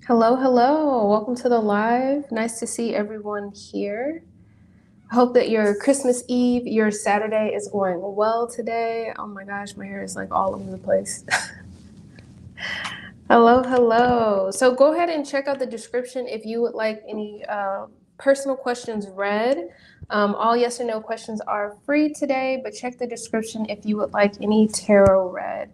Hello, hello. Welcome to the live. Nice to see everyone here. I hope that your Christmas Eve, your Saturday is going well today. Oh my gosh, my hair is like all over the place. Hello, hello. So go ahead and check out the description if you would like any personal questions read. All yes or no questions are free today, but check the description if you would like any tarot read.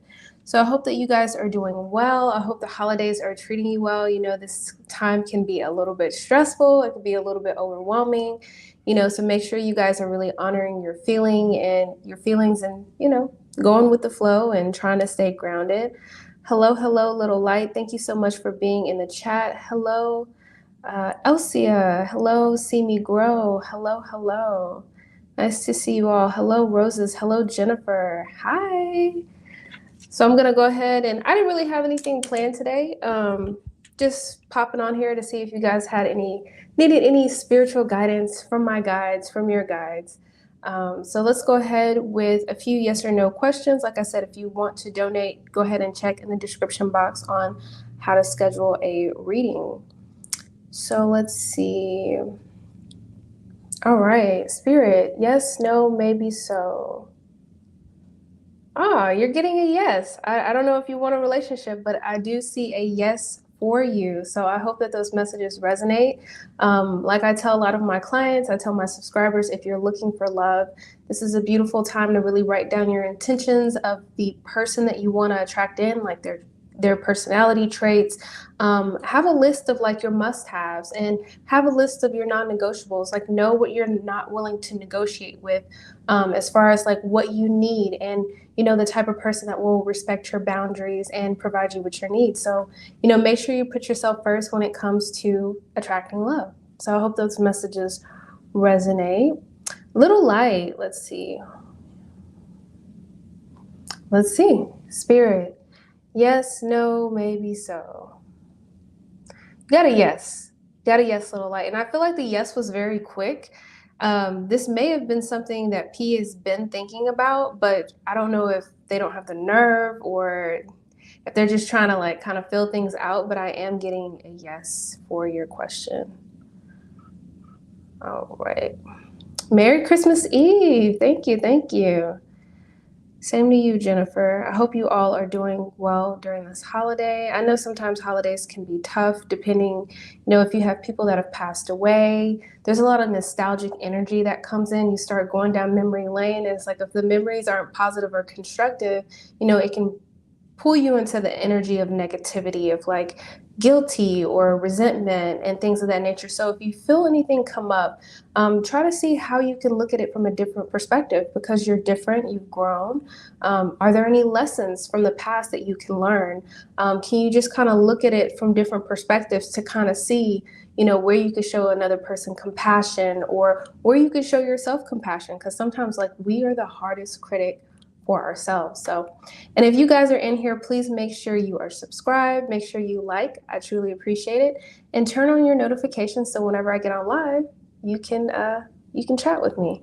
So I hope that you guys are doing well. I hope the holidays are treating you well. You know, this time can be a little bit stressful. It can be a little bit overwhelming, so make sure you guys are really honoring your feelings and, going with the flow and trying to stay grounded. Hello, hello, little light. Thank you so much for being in the chat. Hello, Elsia. Hello, see me grow. Hello, hello. Nice to see you all. Hello, Roses. Hello, Jennifer. Hi. So I'm going to go ahead and I didn't really have anything planned today. Just popping on here to see if you guys needed any spiritual guidance from my guides, from your guides. So let's go ahead with a few yes or no questions. Like I said, if you want to donate, go ahead and check in the description box on how to schedule a reading. So let's see. All right, Spirit, yes, no, maybe so. You're getting a yes. I don't know if you want a relationship, but I do see a yes for you. So I hope that those messages resonate. Like I tell a lot of my clients, I tell my subscribers, if you're looking for love, this is a beautiful time to really write down your intentions of the person that you want to attract in, like their personality traits. Have a list of like your must-haves and have a list of your non-negotiables. Like know what you're not willing to negotiate with, as far as like what you need and the type of person that will respect your boundaries and provide you with your needs. So, make sure you put yourself first when it comes to attracting love. So I hope those messages resonate. Little light, let's see. Spirit. Yes, no, maybe so. Got a yes. Little light. And I feel like the yes was very quick. This may have been something that P has been thinking about, but I don't know if they don't have the nerve or if they're just trying to like kind of fill things out, but I am getting a yes for your question. All right. Merry Christmas Eve. Thank you. Thank you. Same to you, Jennifer. I hope you all are doing well during this holiday. I know sometimes holidays can be tough depending, if you have people that have passed away. There's a lot of nostalgic energy that comes in. You start going down memory lane, and it's like if the memories aren't positive or constructive, it can pull you into the energy of negativity, of like guilty or resentment and things of that nature. So if you feel anything come up, try to see how you can look at it from a different perspective, because you're different, you've grown. Are there any lessons from the past that you can learn? Can you just kind of look at it from different perspectives to kind of see, where you could show another person compassion or where you could show yourself compassion? Because sometimes like we are the hardest critic for ourselves. So, and if you guys are in here, please make sure you are subscribed, make sure you like, I truly appreciate it, and turn on your notifications so whenever I get on live, you can chat with me.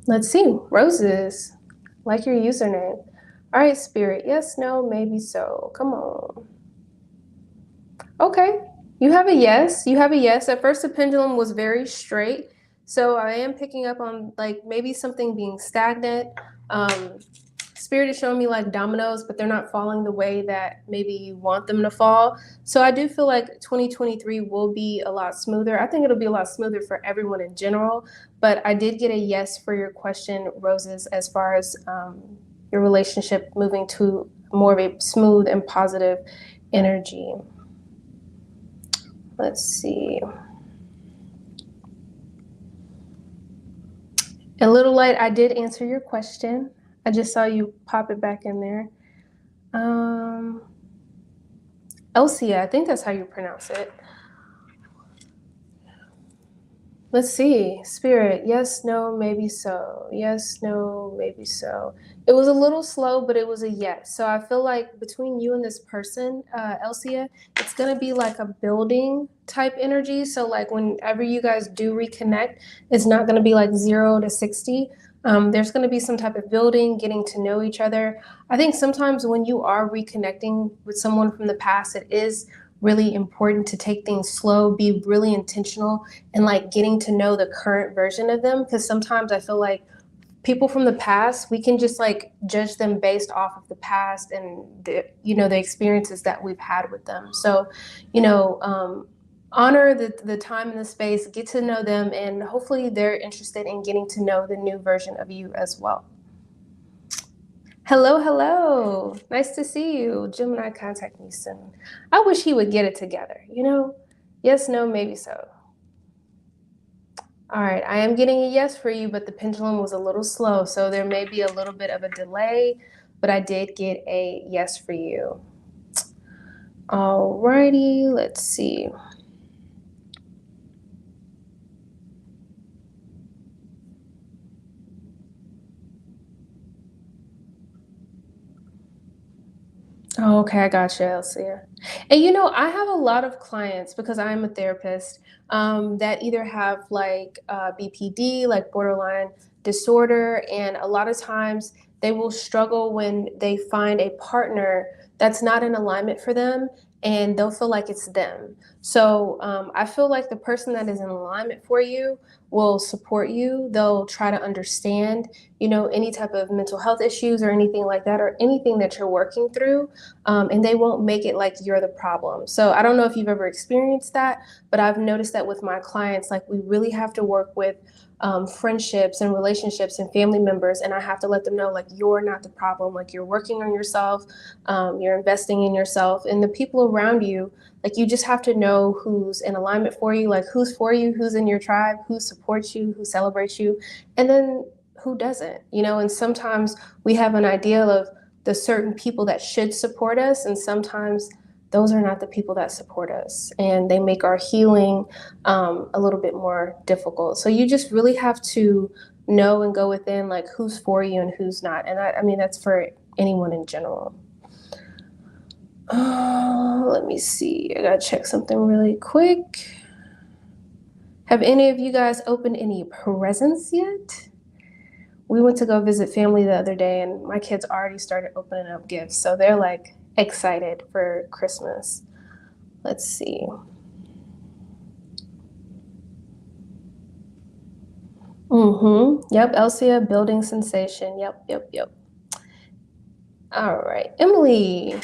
Let's see, Roses, like your username. All right, Spirit, yes, no, maybe so. Come on. Okay, you have a yes. At first, the pendulum was very straight. So I am picking up on like maybe something being stagnant. Spirit is showing me like dominoes, but they're not falling the way that maybe you want them to fall. So I do feel like 2023 will be a lot smoother. I think it'll be a lot smoother for everyone in general. But I did get a yes for your question, Roses, as far as your relationship moving to more of a smooth and positive energy. Let's see. And Little Light, I did answer your question. I just saw you pop it back in there. Elsia, I think that's how you pronounce it. Let's see. Spirit, yes, no, maybe so. Yes, no, maybe so. It was a little slow, but it was a yes. So I feel like between you and this person, Elsia, it's going to be like a building type energy. So like whenever you guys do reconnect, it's not going to be like 0 to 60. There's going to be some type of building, getting to know each other. I think sometimes when you are reconnecting with someone from the past, it is really important to take things slow, be really intentional, and like getting to know the current version of them. Because sometimes I feel like people from the past, we can just like judge them based off of the past and the experiences that we've had with them. So, you know, honor the time and the space, get to know them, and hopefully they're interested in getting to know the new version of you as well. Hello, hello. Nice to see you. Gemini, contact me soon. I wish he would get it together, you know? Yes, no, maybe so. All right, I am getting a yes for you, but the pendulum was a little slow, so there may be a little bit of a delay, but I did get a yes for you. All righty, let's see. Oh, okay, I gotcha, Elsia. And I have a lot of clients because I'm a therapist that either have like BPD, like borderline disorder, and a lot of times they will struggle when they find a partner that's not in alignment for them, and they'll feel like it's them. So I feel like the person that is in alignment for you will support you. They'll try to understand, any type of mental health issues or anything like that, or anything that you're working through, and they won't make it like you're the problem. So I don't know if you've ever experienced that, but I've noticed that with my clients, like we really have to work with friendships and relationships and family members, and I have to let them know like you're not the problem, like you're working on yourself, you're investing in yourself, and the people around you, like you just have to know who's in alignment for you, like who's for you, who's in your tribe, who supports you, who celebrates you, and then who doesn't, and sometimes we have an ideal of the certain people that should support us, and sometimes those are not the people that support us, and they make our healing a little bit more difficult. So you just really have to know and go within like who's for you and who's not, and I mean that's for anyone in general. Let me see, I gotta check something really quick. Have any of you guys opened any presents yet? We went to go visit family the other day, and my kids already started opening up gifts, so they're like excited for Christmas. Let's see. Yep, Elsia, building sensation. Yep. All right, Emily.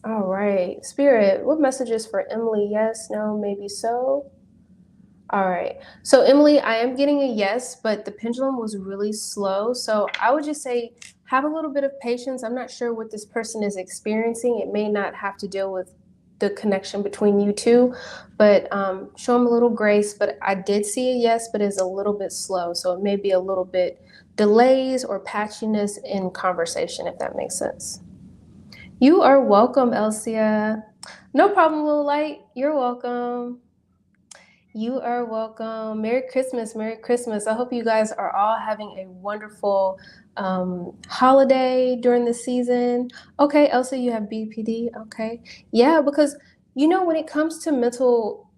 All right, Spirit, what messages for Emily? Yes, no, maybe so. All right. So, Emily, I am getting a yes, but the pendulum was really slow. So, I would just say have a little bit of patience. I'm not sure what this person is experiencing. It may not have to deal with the connection between you two, but show them a little grace. But I did see a yes, but it's a little bit slow. So, it may be a little bit delays or patchiness in conversation, if that makes sense. You are welcome, Elsia. No problem, little light. You're welcome. You are welcome. Merry Christmas. Merry Christmas. I hope you guys are all having a wonderful holiday during the season. Okay, Elsa, you have BPD. Okay. Yeah, because when it comes to mental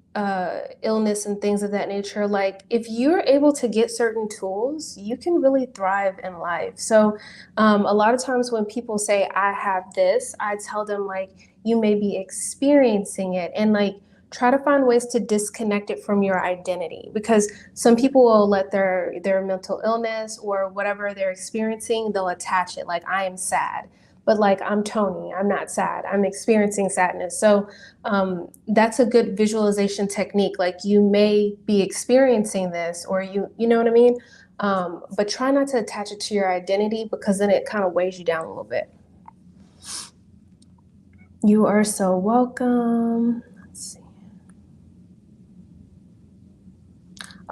illness and things of that nature, like if you're able to get certain tools, you can really thrive in life. So a lot of times when people say, I have this, I tell them, like, you may be experiencing it. And like, try to find ways to disconnect it from your identity, because some people will let their mental illness or whatever they're experiencing, they'll attach it like, I am sad, but like, I'm Tony, I'm not sad, I'm experiencing sadness. So that's a good visualization technique. Like, you may be experiencing this, or you know what I mean, but try not to attach it to your identity, because then it kind of weighs you down a little bit. You are so welcome. Let's see.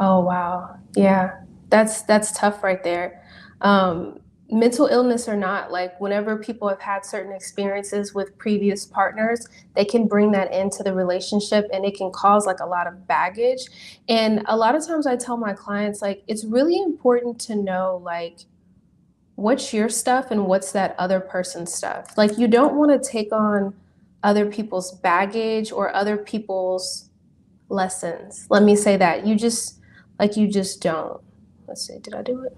Oh, wow. Yeah, that's tough right there. Mental illness or not, like whenever people have had certain experiences with previous partners, they can bring that into the relationship, and it can cause like a lot of baggage. And a lot of times I tell my clients, like, it's really important to know like what's your stuff and what's that other person's stuff. Like, you don't want to take on other people's baggage or other people's lessons. Let me say that. You just don't. Let's see, did I do it?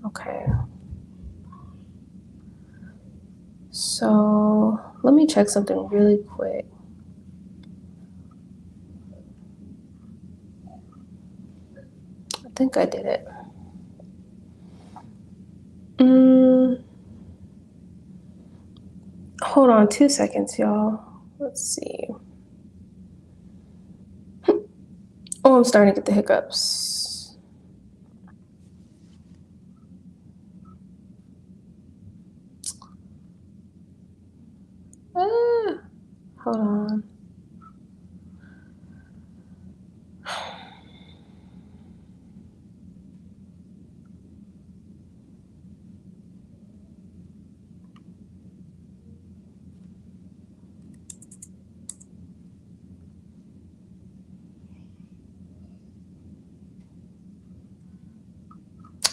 Okay. So let me check something really quick. I think I did it. Hold on 2 seconds, y'all. Let's see. Oh, I'm starting to get the hiccups. Hold on.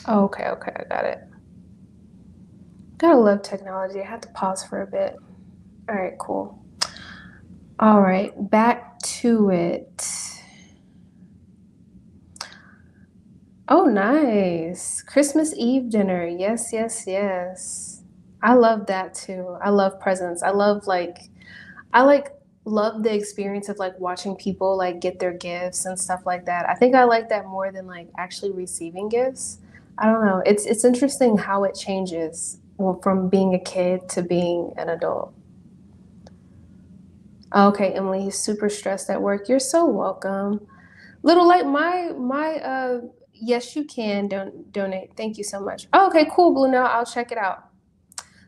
Oh, okay, I got it. Gotta love technology. I had to pause for a bit. All right, cool. All right, back to it. Oh, nice. Christmas Eve dinner. Yes, yes, yes. I love that too. I love presents. I like love the experience of like watching people like get their gifts and stuff like that. I think I like that more than like actually receiving gifts. I don't know. It's interesting how it changes from being a kid to being an adult. Okay, Emily, he's super stressed at work. You're so welcome. Little Light, my yes, you can donate. Thank you so much. Oh, okay, cool, Blue. Now I'll check it out.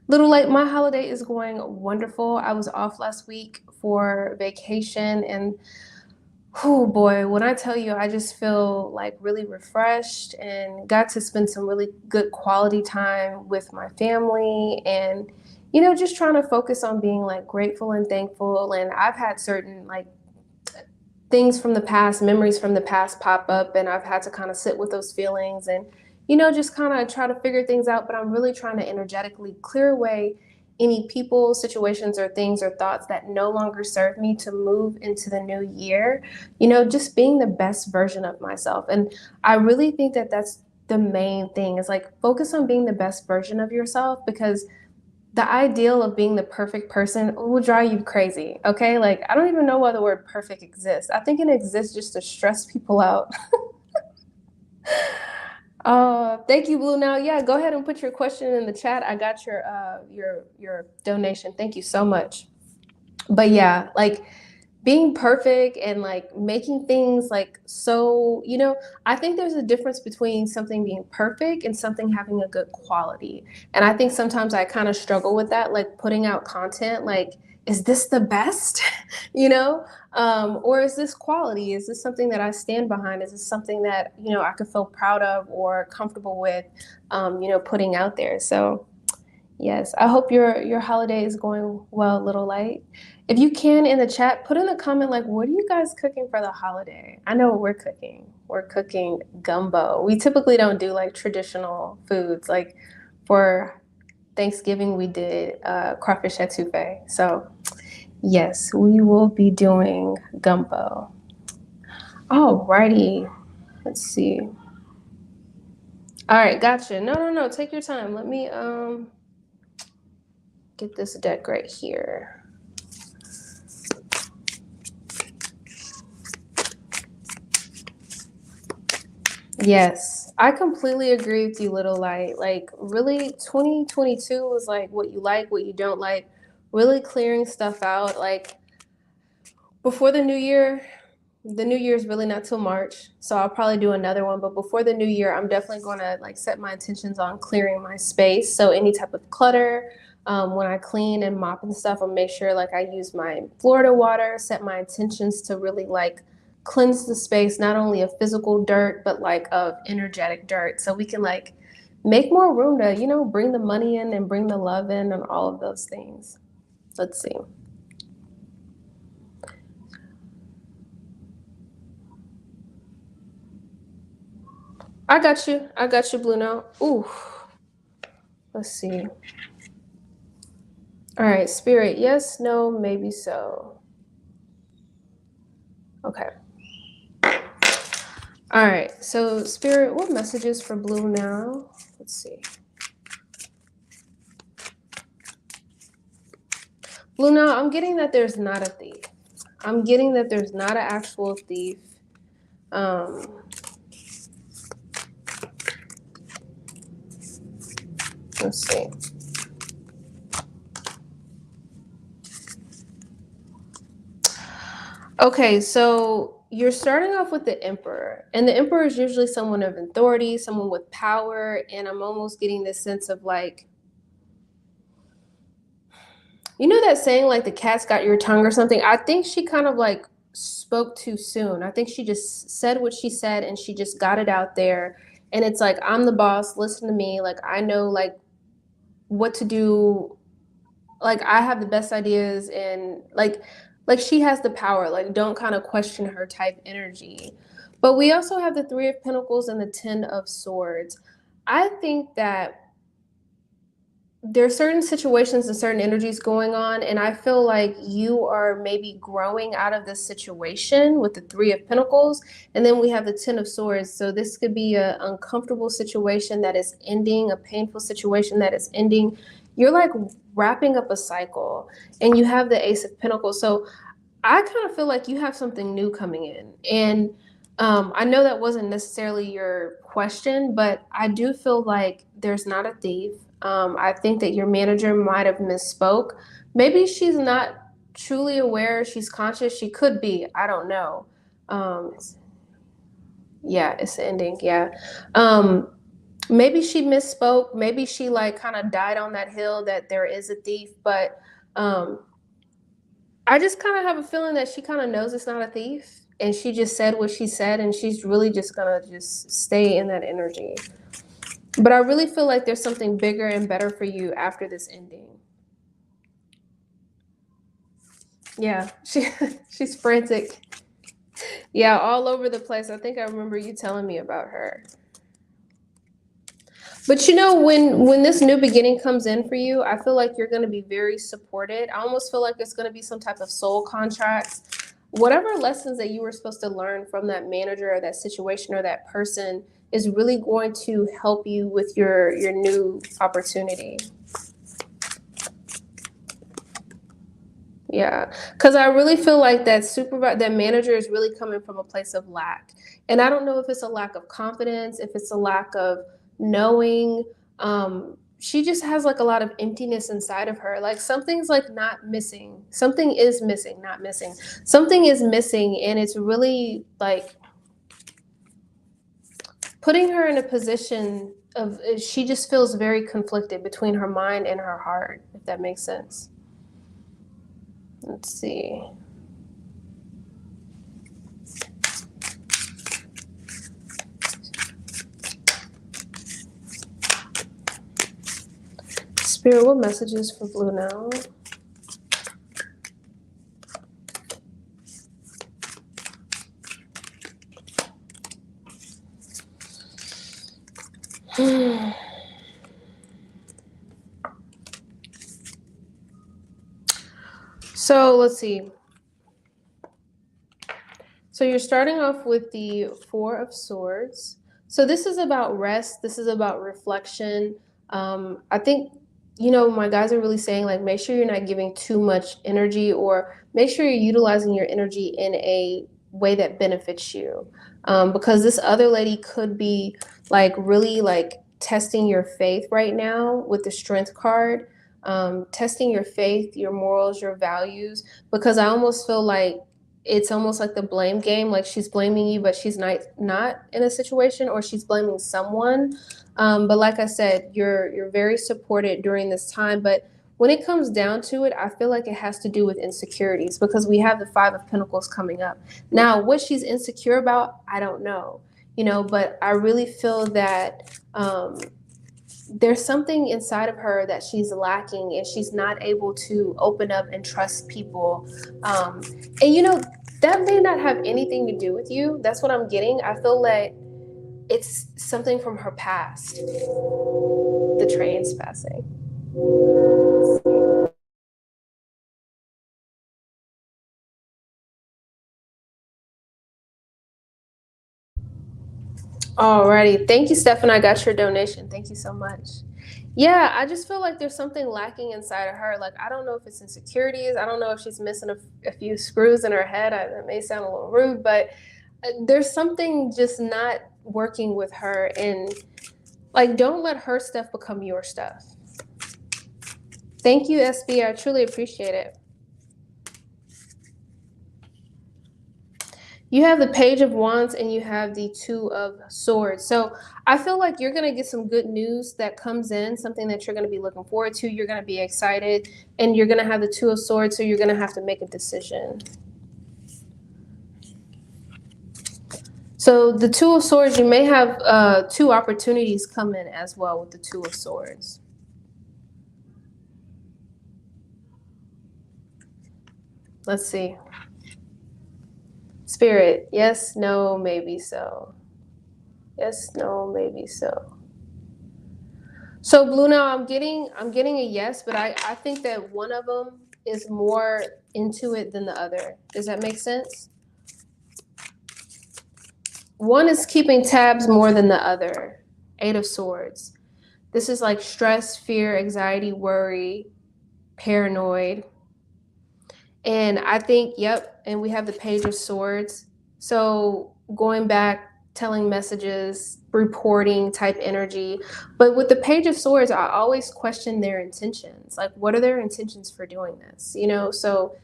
Little Light, my holiday is going wonderful. I was off last week for vacation, and oh boy, when I tell you, I just feel like really refreshed and got to spend some really good quality time with my family, and just trying to focus on being like grateful and thankful. And I've had certain like things from the past, memories from the past pop up, and I've had to kind of sit with those feelings and, just kind of try to figure things out. But I'm really trying to energetically clear away any people, situations, or things or thoughts that no longer serve me to move into the new year, just being the best version of myself. And I really think that that's the main thing is like focus on being the best version of yourself, because the ideal of being the perfect person will drive you crazy. Okay. Like, I don't even know why the word perfect exists. I think it exists just to stress people out. Thank you, Blue. Now, yeah, go ahead and put your question in the chat. I got your donation. Thank you so much. But yeah, like being perfect and like making things like so, I think there's a difference between something being perfect and something having a good quality. And I think sometimes I kind of struggle with that, like putting out content, like, is this the best? Or is this quality? Is this something that I stand behind? Is this something that, I could feel proud of or comfortable with, putting out there? So yes, I hope your holiday is going well, Little Light. If you can in the chat, put in a comment like, what are you guys cooking for the holiday? I know what we're cooking. We're cooking gumbo. We typically don't do like traditional foods. Like for Thanksgiving, we did crawfish etouffee. So yes, we will be doing gumbo. Alrighty, let's see. All right, gotcha. No, take your time. Let me get this deck right here. Yes, I completely agree with you, Little Light. Like, really, 2022 was like what you like, what you don't like, really clearing stuff out. Like, before the new year is really not till March, so I'll probably do another one. But before the new year, I'm definitely going to like set my intentions on clearing my space. So any type of clutter, when I clean and mop and stuff, I'll make sure like I use my Florida water, set my intentions to really like cleanse the space, not only of physical dirt, but like of energetic dirt. So we can like make more room to, bring the money in and bring the love in and all of those things. Let's see. I got you. I got you, Blue Note. Ooh. Let's see. All right, Spirit. Yes, no, maybe so. Okay. All right, so Spirit, what messages for blue now? Let's see. Blue now, I'm getting that there's not a thief. I'm getting that there's not an actual thief. Let's see. Okay, so you're starting off with the Emperor, and the Emperor is usually someone of authority, someone with power, and I'm almost getting this sense of like, you know that saying like the cat's got your tongue or something? I think she kind of like spoke too soon. I think she just said what she said and she just got it out there. And it's like, I'm the boss, listen to me. Like, I know like what to do. Like, I have the best ideas, and like she has the power. Like, don't kind of question her type energy. But we also have the Three of Pentacles and the Ten of Swords. I think that there are certain situations and certain energies going on, and I feel like you are maybe growing out of this situation with the Three of Pentacles, and then we have the Ten of Swords. So this could be an uncomfortable situation that is ending, a painful situation that is ending. You're like wrapping up a cycle, and you have the Ace of Pentacles. So I kind of feel like you have something new coming in, and I know that wasn't necessarily your question, but I do feel like there's not a thief. I think that your manager might have misspoke. Maybe she's not truly aware. She's conscious. She could be. I don't know. Um, yeah, it's ending. Yeah. Maybe she misspoke. Maybe she like kind of died on that hill that there is a thief, but um, I just kind of have a feeling that she kind of knows it's not a thief, and she just said what she said, and she's really just gonna just stay in that energy. But I really feel like there's something bigger and better for you after this ending. Yeah, she's frantic. Yeah, all over the place. I think I remember you telling me about her. But you know, when this new beginning comes in for you, I feel like you're going to be very supported. I almost feel like it's going to be some type of soul contracts. Whatever lessons that you were supposed to learn from that manager or that situation or that person is really going to help you with your new opportunity. Yeah, because I really feel like that manager is really coming from a place of lack, and I don't know if it's a lack of confidence, if it's a lack of knowing. She just has like a lot of emptiness inside of her. Like something's like not missing. Something is missing, not missing. Something is missing, and it's really like putting her in a position of she just feels very conflicted between her mind and her heart, if that makes sense. Let's see. Spirit, what messages for blue now? So let's see. So you're starting off with the Four of Swords. So this is about rest. This is about reflection. I think, you know, my guys are really saying like, make sure you're not giving too much energy, or make sure you're utilizing your energy in a way that benefits you. Because this other lady could be like really like testing your faith right now with the Strength card, testing your faith, your morals, your values, because I almost feel like it's almost like the blame game. Like she's blaming you, but she's not in a situation, or she's blaming someone. But like I said, you're very supported during this time. But when it comes down to it, I feel like it has to do with insecurities, because we have the Five of Pentacles coming up. Now, what she's insecure about, I don't know, you know, but I really feel that there's something inside of her that she's lacking, and she's not able to open up and trust people. And you know, that may not have anything to do with you. That's what I'm getting. I feel like it's something from her past. The train's passing. Alrighty. Thank you, Stefan. I got your donation. Thank you so much. Yeah, I just feel like there's something lacking inside of her. Like, I don't know if it's insecurities. I don't know if she's missing a few screws in her head. That may sound a little rude, but there's something just not working with her. And, like, don't let her stuff become your stuff. Thank you, SB. I truly appreciate it. You have the Page of Wands and you have the Two of Swords. So I feel like you're going to get some good news that comes in, something that you're going to be looking forward to. You're going to be excited, and you're going to have the Two of Swords, so you're going to have to make a decision. So the Two of Swords, you may have two opportunities come in as well with the Two of Swords. Let's see. Spirit, yes, no, maybe so. Yes, no, maybe so. So Blue, now I'm getting a yes, but I think that one of them is more into it than the other. Does that make sense? One is keeping tabs more than the other. Eight of Swords. This is like stress, fear, anxiety, worry, paranoid. And I think, yep, and we have the Page of Swords. So going back, telling messages, reporting type energy. But with the Page of Swords, I always question their intentions. Like, what are their intentions for doing this? You know, so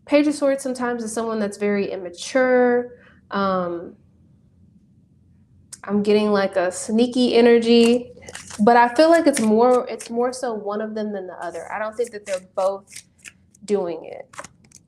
Page of Swords sometimes is someone that's very immature. I'm getting like a sneaky energy, but I feel like it's more so one of them than the other. I don't think that they're both doing it.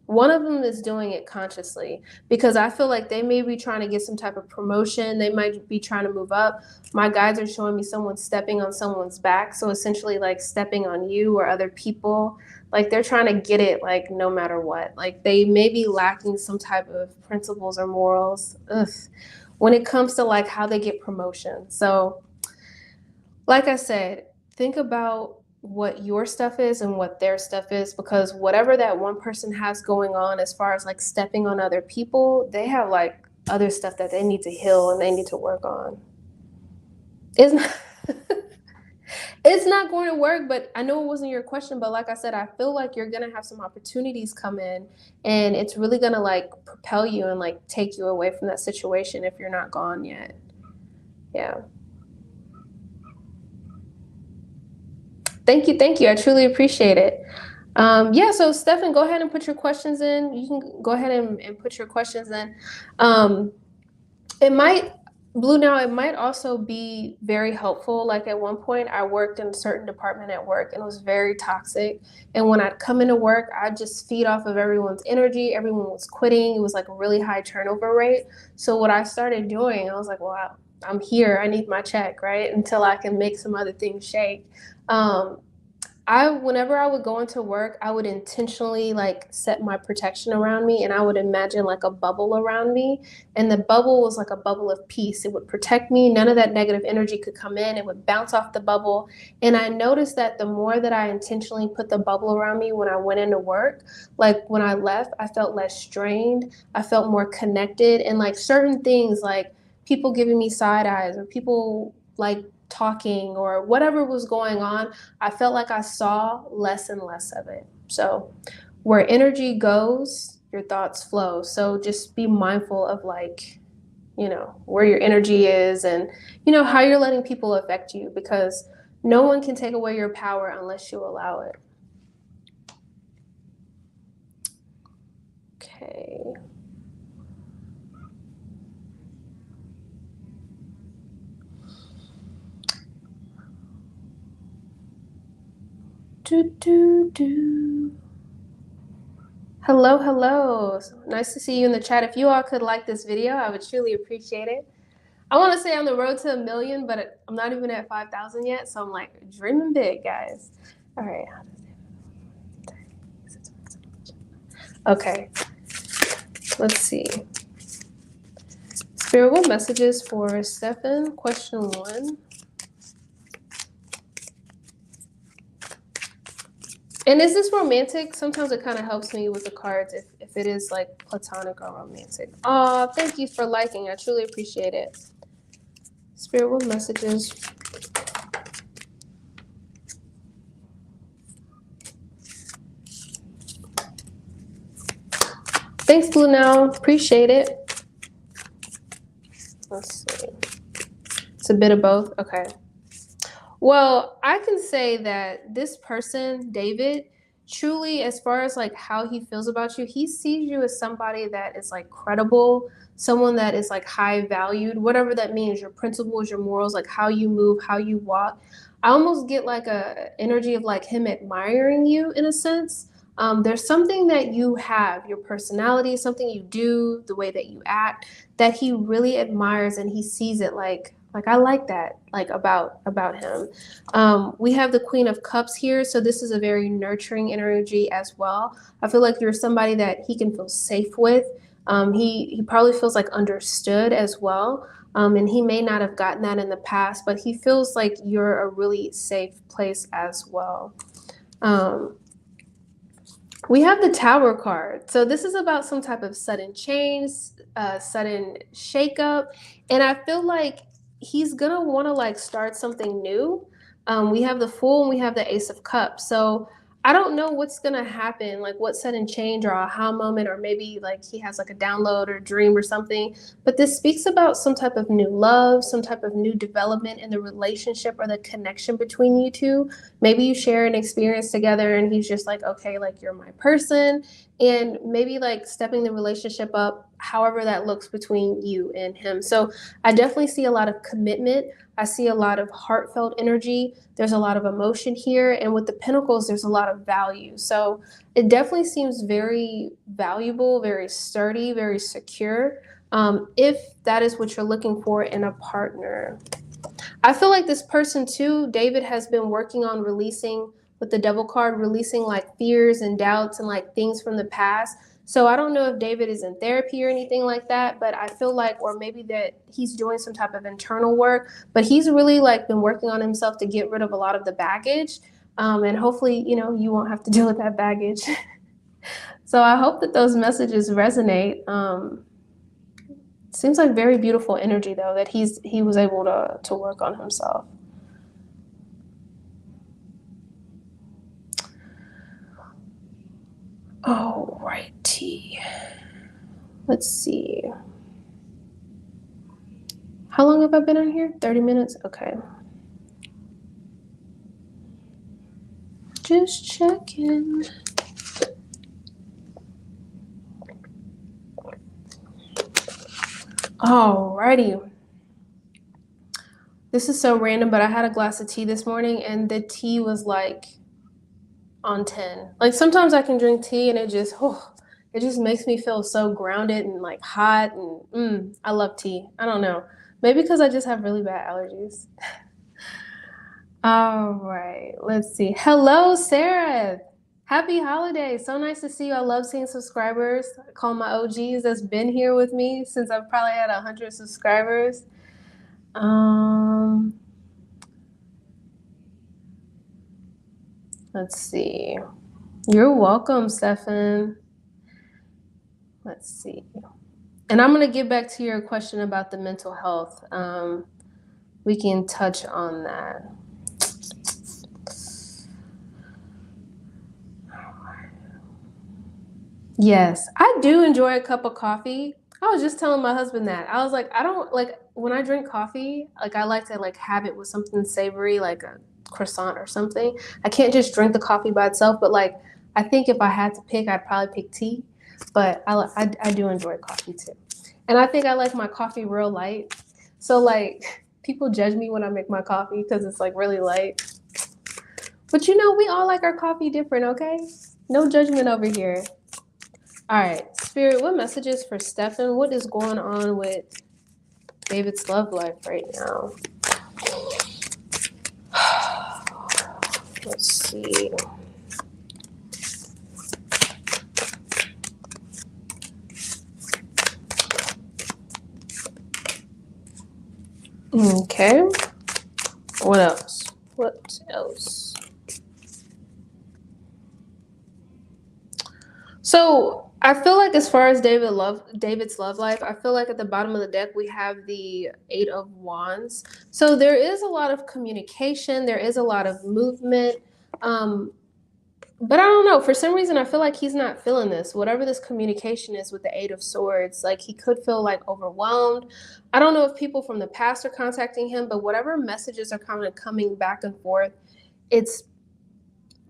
One of them is doing it consciously, because I feel like they may be trying to get some type of promotion. They might be trying to move up. My guides are showing me someone stepping on someone's back. So essentially like stepping on you or other people. Like they're trying to get it like no matter what. Like they may be lacking some type of principles or morals when it comes to like how they get promotion. So like I said, think about what your stuff is and what their stuff is, because whatever that one person has going on as far as like stepping on other people, they have like other stuff that they need to heal and they need to work on. It's not it's not going to work, but I know it wasn't your question, but like I said, I feel like you're going to have some opportunities come in, and it's really going to like propel you and like take you away from that situation if you're not gone yet. Yeah. Thank you. I truly appreciate it. Yeah, so Stefan, go ahead and put your questions in. You can go ahead and put your questions in. It might, Blue, now it might also be very helpful. Like at one point I worked in a certain department at work and it was very toxic. And when I'd come into work, I'd just feed off of everyone's energy. Everyone was quitting. It was like a really high turnover rate. So what I started doing, I was like, well, I'm here. I need my check, right? Until I can make some other things shake. Whenever I would go into work, I would intentionally like set my protection around me, and I would imagine like a bubble around me, and the bubble was like a bubble of peace. It would protect me. None of that negative energy could come in. It would bounce off the bubble. And I noticed that the more that I intentionally put the bubble around me when I went into work, like when I left, I felt less strained. I felt more connected, and like certain things like people giving me side eyes or people like talking or whatever was going on, I felt like I saw less and less of it. So where energy goes, your thoughts flow. So just be mindful of like, you know, where your energy is and, you know, how you're letting people affect you, because no one can take away your power unless you allow it. Okay. Hello. Nice to see you in the chat. If you all could like this video, I would truly appreciate it. I want to say on the road to 1 million, but I'm not even at 5,000 yet. So I'm like dreaming big, guys. All right. Okay. Let's see. Spirit, what messages for Stefan? Question 1. And is this romantic? Sometimes it kind of helps me with the cards if it is like platonic or romantic. Oh, thank you for liking. I truly appreciate it. Spirit, what messages? Thanks, Blue Now. Appreciate it. Let's see. It's a bit of both. Okay. Well, I can say that this person, David, truly, as far as like how he feels about you, he sees you as somebody that is like credible, someone that is like high valued, whatever that means, your principles, your morals, like how you move, how you walk. I almost get like a energy of like him admiring you in a sense. There's something that you have, your personality, something you do, the way that you act, that he really admires, and he sees it like I like that, like about him. We have the Queen of Cups here, so this is a very nurturing energy as well. I feel like you're somebody that he can feel safe with. He probably feels like understood as well. And he may not have gotten that in the past, but he feels like you're a really safe place as well. We have the Tower card. So this is about some type of sudden change, sudden shakeup. And I feel like he's going to want to like start something new. We have the Fool and we have the Ace of Cups. So I don't know what's going to happen, like what sudden change or aha moment, or maybe like he has like a download or dream or something. But this speaks about some type of new love, some type of new development in the relationship or the connection between you two. Maybe you share an experience together and he's just like, okay, like you're my person. And maybe like stepping the relationship up, however that looks between you and him. So I definitely see a lot of commitment. I see a lot of heartfelt energy. There's a lot of emotion here. And with the Pentacles, there's a lot of value. So it definitely seems very valuable, very sturdy, very secure, if that is what you're looking for in a partner. I feel like this person too, David, has been working on releasing, with the Devil card, releasing like fears and doubts and like things from the past. So I don't know if David is in therapy or anything like that, but I feel like, or maybe that he's doing some type of internal work, but he's really like been working on himself to get rid of a lot of the baggage. And hopefully, you know, you won't have to deal with that baggage. So I hope that those messages resonate. Seems like very beautiful energy though, that he was able to work on himself. All righty. Let's see. How long have I been on here? 30 minutes? Okay. Just checking. Alrighty. This is so random, but I had a glass of tea this morning and the tea was like on 10. Like sometimes I can drink tea and it just makes me feel so grounded and like hot, and I love tea. I don't know. Maybe because I just have really bad allergies. All right, let's see. Hello, Sarah. Happy holidays. So nice to see you. I love seeing subscribers. I call my OGs that's been here with me since I've probably had 100 subscribers. Let's see. You're welcome, Stefan. Let's see. And I'm going to get back to your question about the mental health. We can touch on that. Yes, I do enjoy a cup of coffee. I was just telling my husband that. I was like, I don't like when I drink coffee, like I like to like have it with something savory, like a croissant or something. I can't just drink the coffee by itself, but like I think if I had to pick, I'd probably pick tea. But I do enjoy coffee too. And I think I like my coffee real light. So like people judge me when I make my coffee because it's like really light. But you know, we all like our coffee different, okay? No judgment over here. All right, Spirit, what messages for Stefan? What is going on with David's love life right now? Let's see. Okay. What else? What else? So I feel like as far as David's love life, I feel like at the bottom of the deck we have the Eight of Wands. So there is a lot of communication, there is a lot of movement. Um, but I don't know. For some reason, I feel like he's not feeling this. Whatever this communication is with the Eight of Swords, like he could feel like overwhelmed. I don't know if people from the past are contacting him, but whatever messages are kind of coming back and forth, it's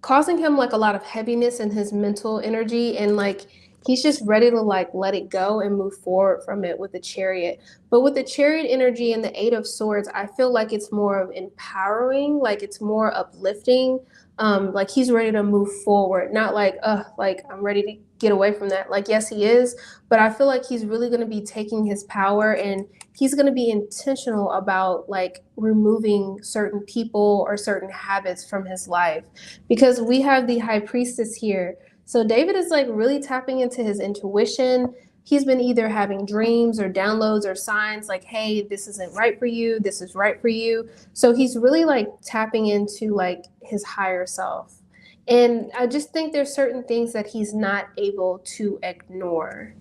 causing him like a lot of heaviness in his mental energy, and like he's just ready to like let it go and move forward from it with the Chariot. But with the Chariot energy and the Eight of Swords, I feel like it's more of empowering, like it's more uplifting. Like he's ready to move forward, not like I'm ready to get away from that. Like yes, he is, but I feel like he's really going to be taking his power, and he's going to be intentional about like removing certain people or certain habits from his life, because we have the High Priestess here. So David is like really tapping into his intuition. He's been either having dreams or downloads or signs like, hey, this isn't right for you, this is right for you. So he's really like tapping into like his higher self. And I just think there's certain things that he's not able to ignore.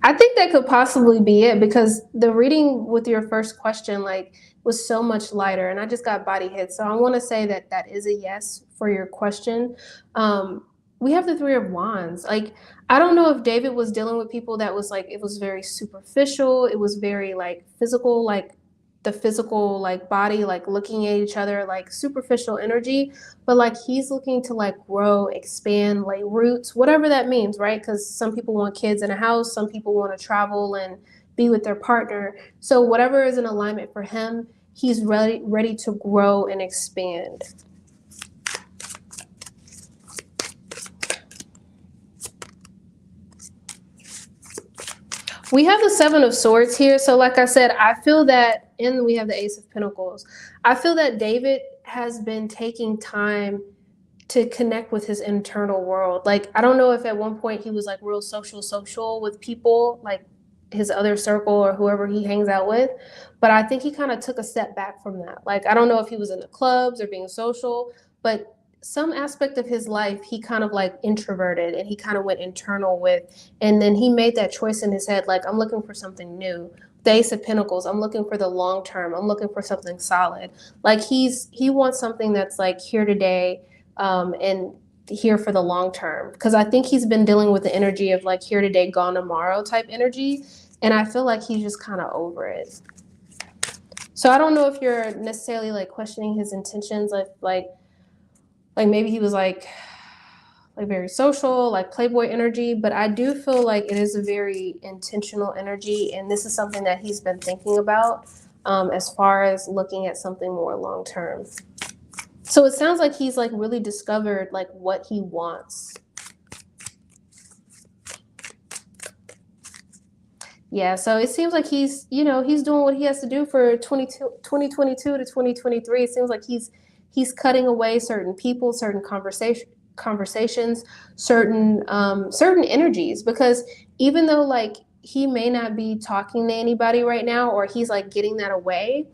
I think that could possibly be it, because the reading with your first question like was so much lighter, and I just got body hit. So I want to say that that is a yes for your question. We have the Three of Wands. Like I don't know if David was dealing with people that was like, it was very superficial. It was very like physical, like the physical like body, like looking at each other, like superficial energy. But like he's looking to like grow, expand, lay roots, whatever that means, right? Because some people want kids in a house, some people want to travel and be with their partner. So whatever is in alignment for him, he's ready to grow and expand. We have the Seven of Swords here. So like I said, I feel that, and we have the Ace of Pentacles. I feel that David has been taking time to connect with his internal world. Like I don't know if at one point he was like real social with people, like his other circle or whoever he hangs out with, but I think he kind of took a step back from that. Like I don't know if he was in the clubs or being social, but some aspect of his life he kind of like introverted and he kind of went internal with, and then he made that choice in his head, like I'm looking for something new. The Ace of Pentacles, I'm looking for the long term, I'm looking for something solid. Like he wants something that's like here today, and here for the long term, because I think he's been dealing with the energy of like here today, gone tomorrow type energy, and I feel like he's just kind of over it. So I don't know if you're necessarily like questioning his intentions, like maybe he was like very social, like playboy energy, but I do feel like it is a very intentional energy, and this is something that he's been thinking about, as far as looking at something more long term. So it sounds like he's like really discovered like what he wants. Yeah, so it seems like he's, he's doing what he has to do for 2022 to 2023. It seems like he's cutting away certain people, certain conversations, certain energies, because even though like he may not be talking to anybody right now, or he's like getting that away,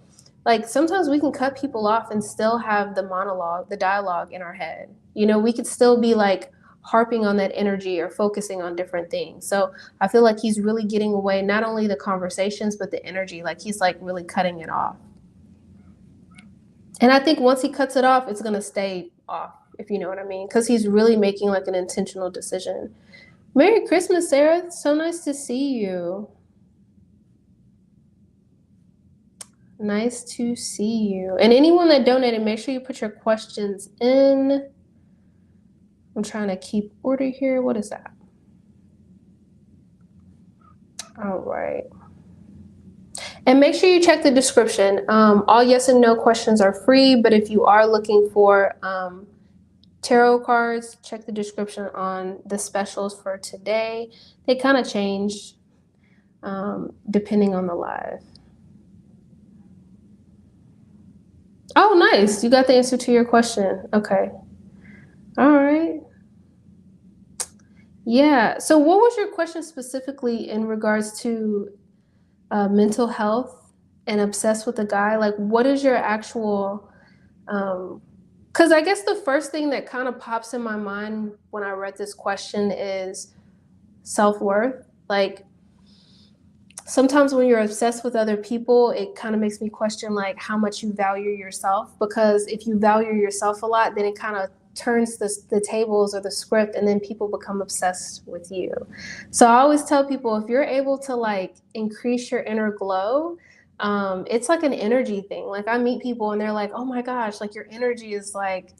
like sometimes we can cut people off and still have the monologue, the dialogue in our head. We could still be like harping on that energy or focusing on different things. So I feel like he's really getting away, not only the conversations, but the energy. Like he's like really cutting it off. And I think once he cuts it off, it's going to stay off, if you know what I mean, because he's really making like an intentional decision. Merry Christmas, Sarah. So nice to see you. Nice to see you. And anyone that donated, make sure you put your questions in. I'm trying to keep order here. What is that? All right. And make sure you check the description. All yes and no questions are free, but if you are looking for tarot cards, check the description on the specials for today. They kind of change depending on the live. Oh, nice. You got the answer to your question. Okay. All right. Yeah. So what was your question specifically in regards to mental health and obsessed with a guy, like what is your actual, because I guess the first thing that kind of pops in my mind when I read this question is self-worth. Like sometimes when you're obsessed with other people, it kind of makes me question like how much you value yourself, because if you value yourself a lot, then it kind of turns the tables or the script, and then people become obsessed with you. So I always tell people, if you're able to like increase your inner glow, it's like an energy thing. Like I meet people and they're like, oh my gosh, like your energy is like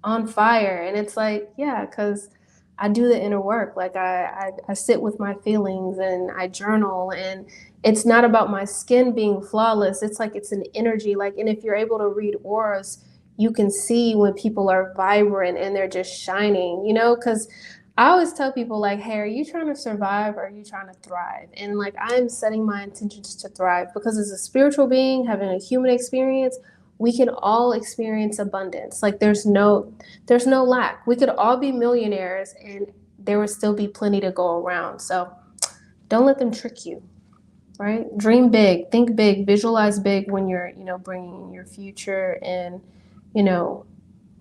on fire. And it's like, yeah, because I do the inner work. Like I sit with my feelings and I journal, and it's not about my skin being flawless. It's like, it's an energy. Like, and if you're able to read auras, you can see when people are vibrant and they're just shining, you know, because I always tell people like, hey, are you trying to survive or are you trying to thrive? And like, I'm setting my intentions to thrive, because as a spiritual being having a human experience, we can all experience abundance. Like there's no lack. We could all be millionaires and there would still be plenty to go around. So don't let them trick you, right? Dream big, think big, visualize big when you're, you know, bringing your future and, you know,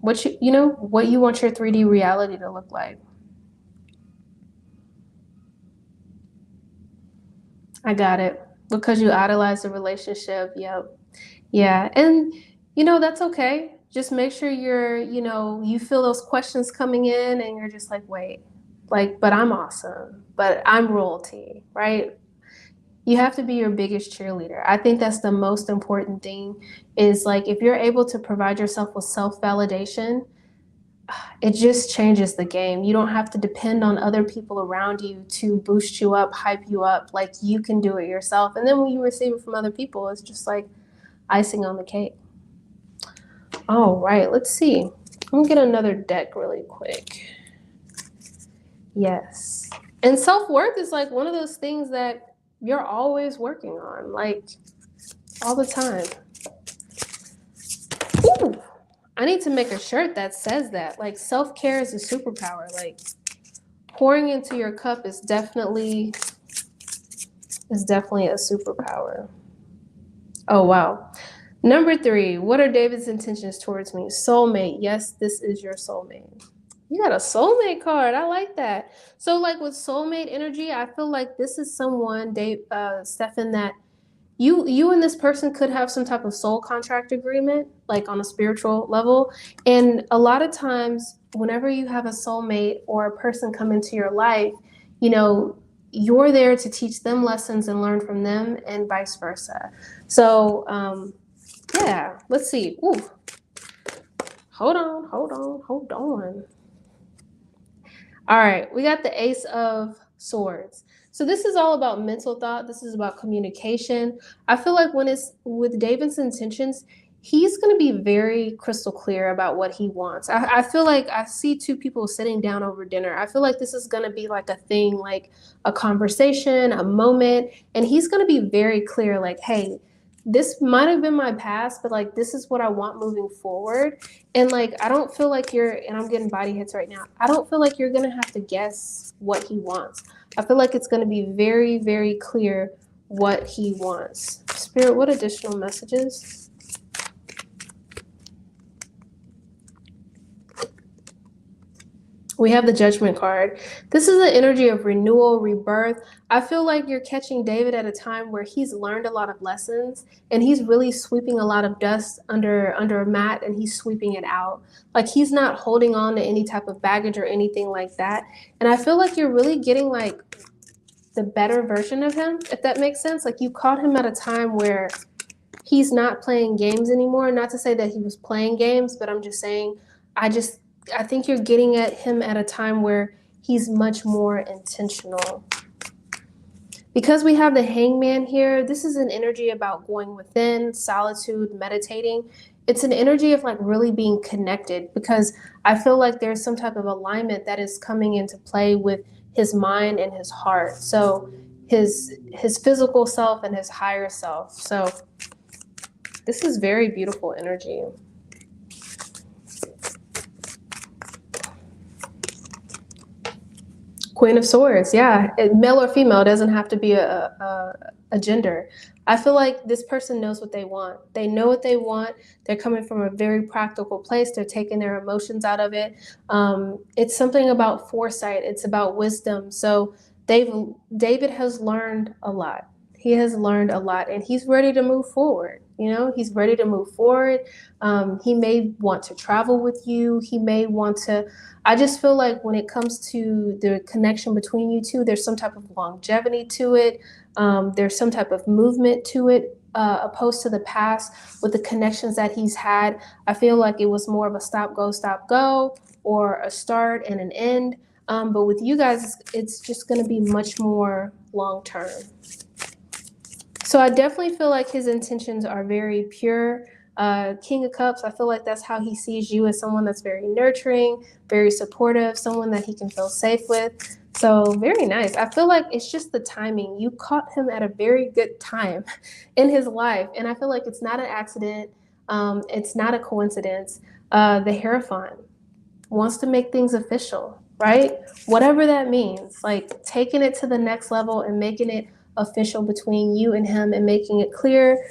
what you want your 3D reality to look like. I got it. Because you idolize the relationship. Yep. Yeah. And, you know, that's okay. Just make sure you're, you know, you feel those questions coming in and you're just like, wait, like, but I'm awesome, but I'm royalty, right? You have to be your biggest cheerleader. I think that's the most important thing, is like, if you're able to provide yourself with self-validation, it just changes the game. You don't have to depend on other people around you to boost you up, hype you up. Like you can do it yourself. And then when you receive it from other people, it's just like icing on the cake. All right, let's see. I'm gonna get another deck really quick. Yes. And self-worth is like one of those things that you're always working on, like all the time. Ooh, I need to make a shirt that says that. Like self-care is a superpower. Like pouring into your cup is definitely a superpower. Oh wow. Number 3, what are David's intentions towards me? Soulmate. Yes, this is your soulmate. You got a soulmate card. I like that. So like with soulmate energy, I feel like this is someone, Stefan, that you and this person could have some type of soul contract agreement, like on a spiritual level. And a lot of times, whenever you have a soulmate or a person come into your life, you know, you're there to teach them lessons and learn from them, and vice versa. So, yeah, let's see. Ooh, hold on. All right, we got the Ace of Swords. So this is all about mental thought. This is about communication. I feel like when it's with David's intentions, he's going to be very crystal clear about what he wants. I feel like I see two people sitting down over dinner. I feel like this is going to be like a thing, like a conversation, a moment, and he's going to be very clear, like, hey, this might have been my past, but like this is what I want moving forward. And like I don't feel like and I'm getting body hits right now. I don't feel like you're gonna have to guess what he wants. I feel like it's gonna be very, very clear what he wants. Spirit, what additional messages? We have the Judgment card. This is the energy of renewal, rebirth. I feel like you're catching David at a time where he's learned a lot of lessons and he's really sweeping a lot of dust under a mat, and he's sweeping it out. Like he's not holding on to any type of baggage or anything like that. And I feel like you're really getting like the better version of him, if that makes sense. Like you caught him at a time where he's not playing games anymore. Not to say that he was playing games, but I'm just saying, I think you're getting at him at a time where he's much more intentional. Because we have the Hangman here, this is an energy about going within, solitude, meditating. It's an energy of like really being connected, because I feel like there's some type of alignment that is coming into play with his mind and his heart. So his physical self and his higher self. So this is very beautiful energy. Queen of Swords, yeah. Male or female, it doesn't have to be a gender. I feel like this person knows what they want. They know what they want. They're coming from a very practical place. They're taking their emotions out of it. It's something about foresight. It's about wisdom. So David has learned a lot. He has learned a lot, and he's ready to move forward. You know, he's ready to move forward. He may want to travel with you. He may want to. I just feel like when it comes to the connection between you two, there's some type of longevity to it. There's some type of movement to it, opposed to the past with the connections that he's had. I feel like it was more of a stop, go, or a start and an end. But with you guys, it's just going to be much more long term. So I definitely feel like his intentions are very pure. King of Cups, I feel like that's how he sees you, as someone that's very nurturing, very supportive, someone that he can feel safe with. So very nice. I feel like it's just the timing. You caught him at a very good time in his life. And I feel like it's not an accident. It's not a coincidence. The Hierophant wants to make things official, right? Whatever that means, like taking it to the next level and making it official between you and him and making it clear.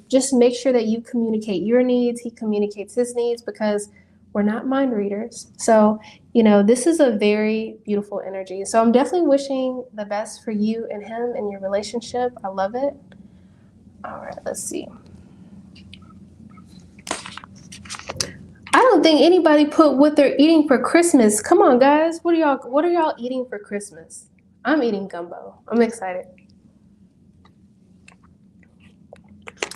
Just make sure that you communicate your needs. He communicates his needs, because we're not mind readers. So, you know, this is a very beautiful energy. So I'm definitely wishing the best for you and him and your relationship. I love it. All right, let's see. I don't think anybody put what they're eating for Christmas. Come on, guys. What are y'all eating for Christmas? I'm eating gumbo. I'm excited.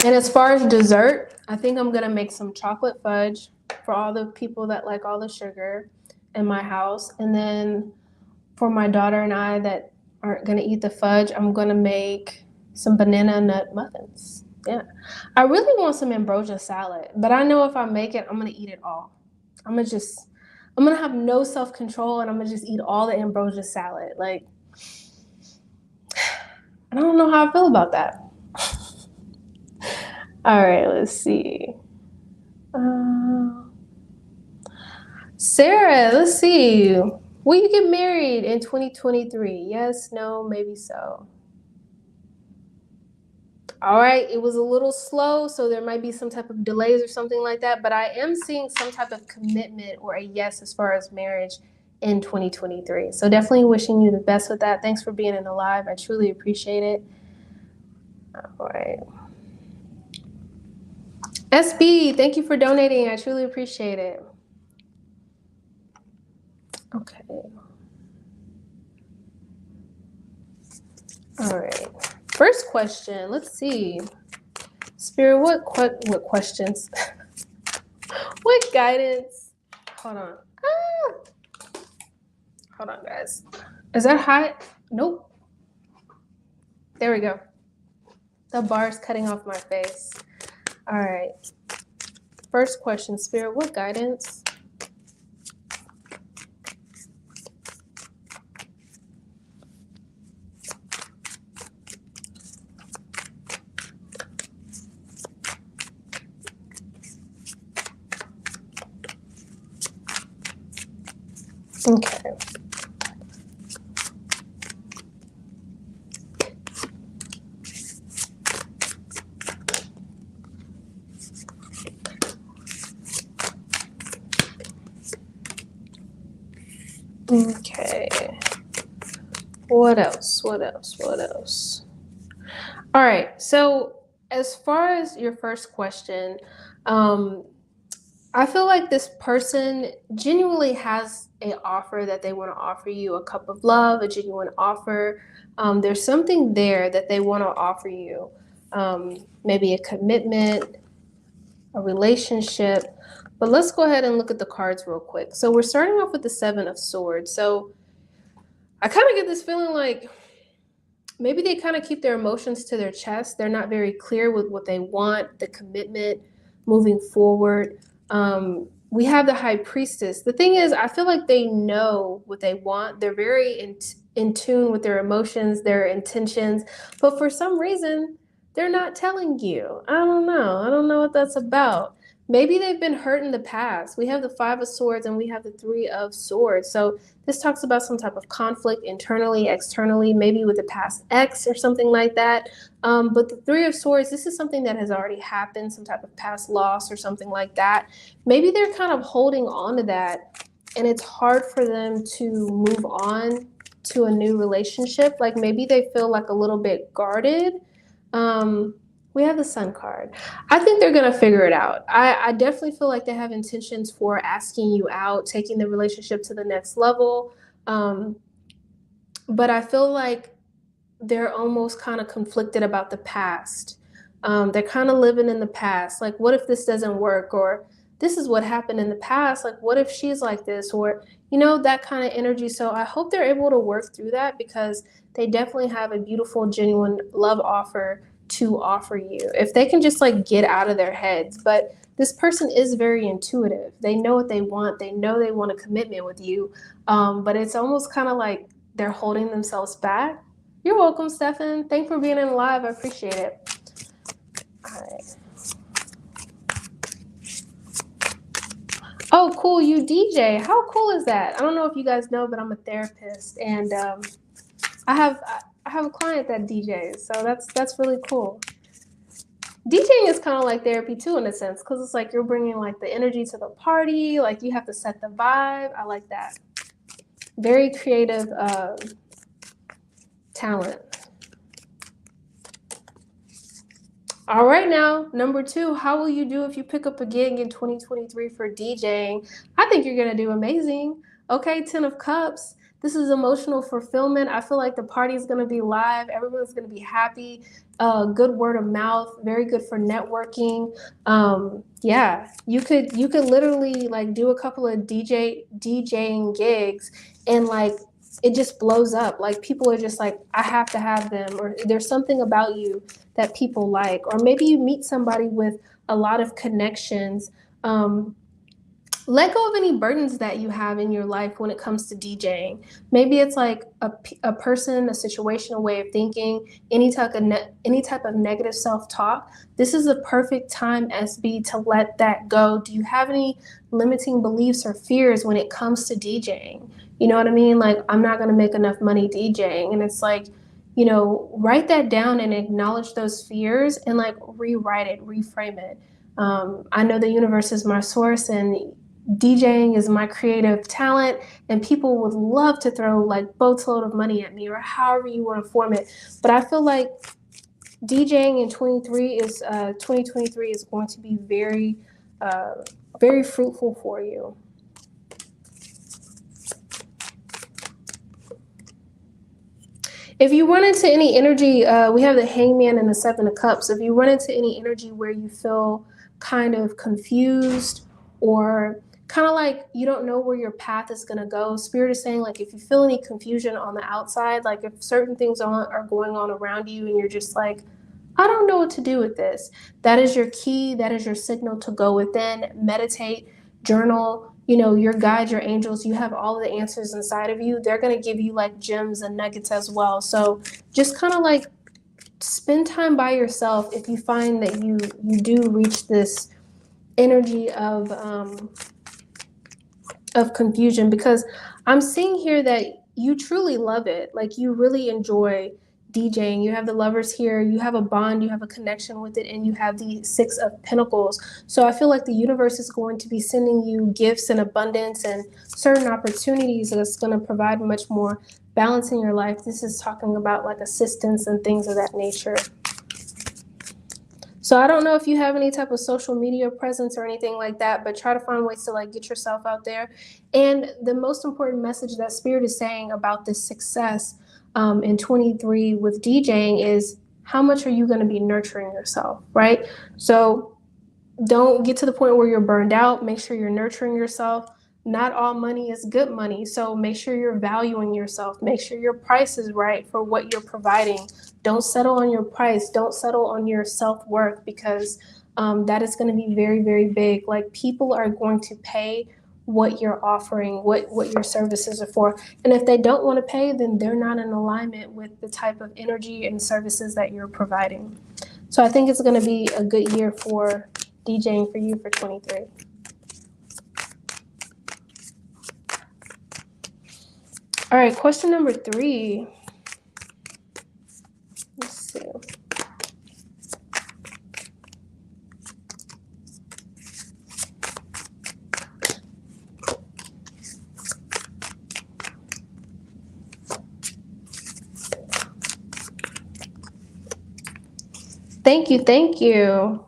And as far as dessert, I think I'm going to make some chocolate fudge for all the people that like all the sugar in my house. And then for my daughter and I that aren't going to eat the fudge, I'm going to make some banana nut muffins. Yeah. I really want some ambrosia salad, but I know if I make it, I'm going to eat it all. I'm going to have no self-control, and I'm going to just eat all the ambrosia salad. Like, I don't know how I feel about that. All right, let's see. Sarah, let's see. Will you get married in 2023? Yes, no, maybe so. All right, it was a little slow, so there might be some type of delays or something like that, but I am seeing some type of commitment or a yes as far as marriage in 2023. So definitely wishing you the best with that. Thanks for being in the live. I truly appreciate it. All right. SB, thank you for donating. I truly appreciate it. Okay. All right. First question. Let's see. Spirit, what questions? What guidance? Hold on. Hold on, guys. Is that hot? Nope. There we go. The bar's cutting off my face. All right. First question, Spirit, what guidance? Okay. Okay. What else? All right. So as far as your first question, I feel like this person genuinely has an offer that they want to offer you, a cup of love, a genuine offer. There's something there that they want to offer you. Maybe a commitment, a relationship. But let's go ahead and look at the cards real quick. So we're starting off with the Seven of Swords. So I kind of get this feeling like maybe they kind of keep their emotions to their chest. They're not very clear with what they want, the commitment, moving forward. We have the High Priestess. The thing is, I feel like they know what they want. They're very in tune with their emotions, their intentions. But for some reason, they're not telling you. I don't know what that's about. Maybe they've been hurt in the past. We have the Five of Swords and we have the Three of Swords. So this talks about some type of conflict internally, externally, maybe with the past ex or something like that. But the Three of Swords, this is something that has already happened, some type of past loss or something like that. Maybe they're kind of holding on to that, and it's hard for them to move on to a new relationship. Like maybe they feel like a little bit guarded. We have the Sun card. I think they're going to figure it out. I definitely feel like they have intentions for asking you out, taking the relationship to the next level. But I feel like they're almost kind of conflicted about the past. They're kind of living in the past. Like, what if this doesn't work? Or this is what happened in the past. Like, what if she's like this? Or, you know, that kind of energy. So I hope they're able to work through that, because they definitely have a beautiful, genuine love offer to offer you. If they can just like get out of their heads. But this person is very intuitive. They know what they want. They know they want a commitment with you. But it's almost kind of like they're holding themselves back. You're welcome, Stefan. Thanks for being in live. I appreciate it. All right. Oh, cool. You DJ. How cool is that? I don't know if you guys know, but I'm a therapist, and I have a client that DJs, so that's really cool. DJing is kind of like therapy too, in a sense, because it's like you're bringing like the energy to the party. Like you have to set the vibe. I like that. Very creative talent. All right, now, number 2, how will you do if you pick up a gig in 2023 for DJing? I think you're going to do amazing. Okay, 10 of Cups. This is emotional fulfillment. I feel like the party is going to be live. Everyone's going to be happy. Good word of mouth. Very good for networking. Yeah, you could literally like do a couple of DJing gigs, and like it just blows up. Like people are just like, I have to have them, or there's something about you that people like, or maybe you meet somebody with a lot of connections. Let go of any burdens that you have in your life when it comes to DJing. Maybe it's like a person, a situation, a way of thinking, any type of negative self-talk. This is a perfect time, SB, to let that go. Do you have any limiting beliefs or fears when it comes to DJing? You know what I mean? Like, I'm not going to make enough money DJing. And it's like, you know, write that down and acknowledge those fears and like rewrite it, reframe it. I know the universe is my source, and DJing is my creative talent, and people would love to throw like boatload of money at me, or however you want to form it. But I feel like DJing in 2023 is going to be very, very fruitful for you. If you run into any energy, we have the Hangman and the Seven of Cups. If you run into any energy where you feel kind of confused, or kind of like you don't know where your path is going to go, Spirit is saying, like, if you feel any confusion on the outside, like if certain things are going on around you and you're just like, I don't know what to do with this, that is your key. That is your signal to go within, meditate, journal. You know, your guides, your angels, you have all of the answers inside of you. They're going to give you like gems and nuggets as well. So just kind of like spend time by yourself if you find that you do reach this energy of confusion, because I'm seeing here that you truly love it. Like you really enjoy DJing. You have the Lovers here, you have a bond, you have a connection with it, and you have the Six of Pentacles. So I feel like the universe is going to be sending you gifts and abundance and certain opportunities that's going to provide much more balance in your life. This is talking about like assistance and things of that nature. So I don't know if you have any type of social media presence or anything like that, but try to find ways to like get yourself out there. And the most important message that Spirit is saying about this success in 23 with DJing is, how much are you going to be nurturing yourself, right? So don't get to the point where you're burned out. Make sure you're nurturing yourself. Not all money is good money. So make sure you're valuing yourself. Make sure your price is right for what you're providing. Don't settle on your price. Don't settle on your self-worth, because that is going to be very, very big. Like people are going to pay what you're offering, what your services are for. And if they don't want to pay, then they're not in alignment with the type of energy and services that you're providing. So I think it's going to be a good year for DJing for you for 23. All right, question number 3. Let's see. Thank you, thank you.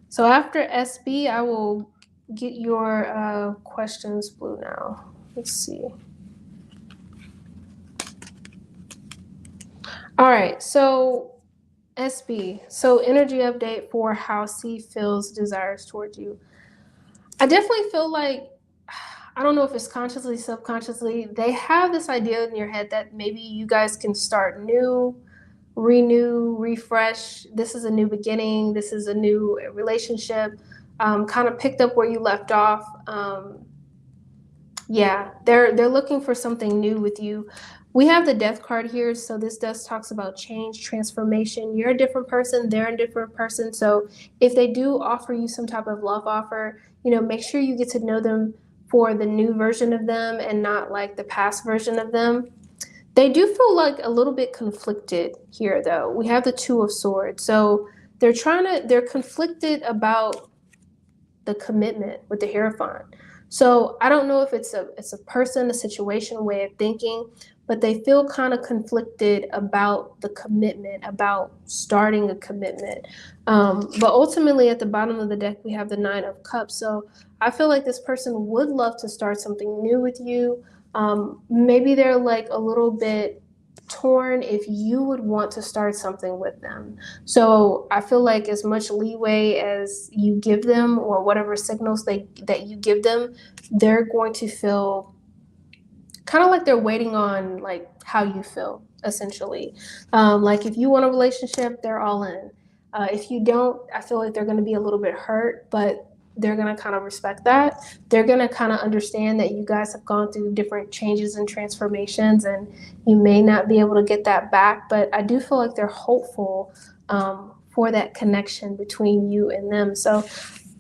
So after SB, I will get your questions blue now. Let's see. All right, so SB, so energy update for how C feels desires towards you. I definitely feel like, I don't know if it's consciously, subconsciously, they have this idea in your head that maybe you guys can start new, renew, refresh. This is a new beginning. This is a new relationship. Kind of picked up where you left off. Yeah, they're looking for something new with you. We have the death card here, so this does talks about change, transformation. You're a different person, they're a different person. So if they do offer you some type of love offer, make sure you get to know them for the new version of them and not like the past version of them. They do feel like a little bit conflicted here, though. We have the Two of Swords. So they're conflicted about the commitment with the Hierophant. So I don't know if it's a person, a situation, way of thinking, but they feel kind of conflicted about the commitment, about starting a commitment. But ultimately, at the bottom of the deck, we have the Nine of Cups. So I feel like this person would love to start something new with you. Maybe they're like a little bit torn if you would want to start something with them. So I feel like as much leeway as you give them or whatever signals that you give them, they're going to feel kind of like they're waiting on like how you feel, essentially. Like if you want a relationship, they're all in. If you don't, I feel like they're going to be a little bit hurt, but they're going to kind of respect that. They're going to kind of understand that you guys have gone through different changes and transformations and you may not be able to get that back, but I do feel like they're hopeful for that connection between you and them. So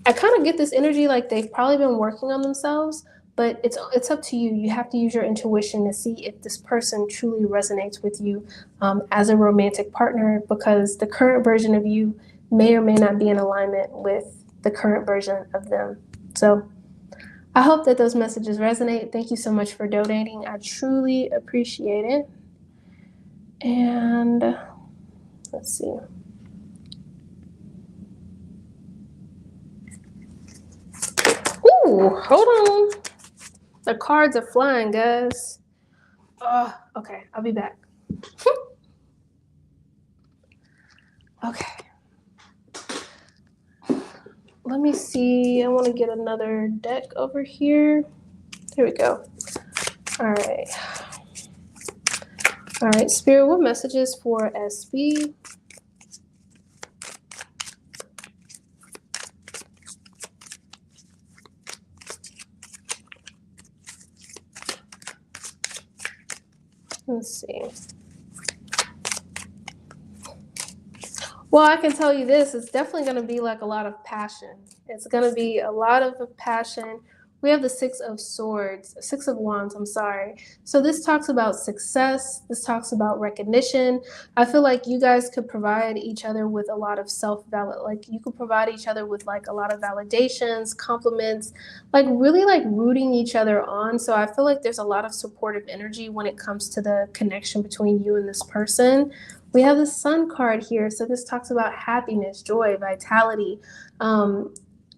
I kind of get this energy like they've probably been working on themselves, but it's up to you. You have to use your intuition to see if this person truly resonates with you as a romantic partner, because the current version of you may or may not be in alignment with the current version of them. So I hope that those messages resonate. Thank you so much for donating. I truly appreciate it. And let's see. Ooh, hold on. The cards are flying, guys. Okay, I'll be back. Okay. Let me see. I want to get another deck over here. There we go. All right. All right, Spirit, what messages for SB? Let's see. Well, I can tell you this, it's definitely going to be like a lot of passion. It's going to be a lot of passion. We have the Six of Wands, I'm sorry. So this talks about success. This talks about recognition. I feel like you guys could provide each other with a lot of like you could provide each other with like a lot of validations, compliments, like really like rooting each other on. So I feel like there's a lot of supportive energy when it comes to the connection between you and this person. We have the Sun card here. So this talks about happiness, joy, vitality.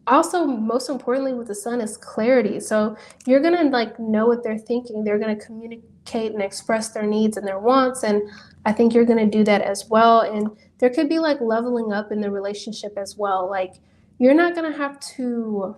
Also, most importantly with the Sun is clarity. So you're going to like know what they're thinking. They're going to communicate and express their needs and their wants. And I think you're going to do that as well. And there could be like leveling up in the relationship as well. Like you're not going to have to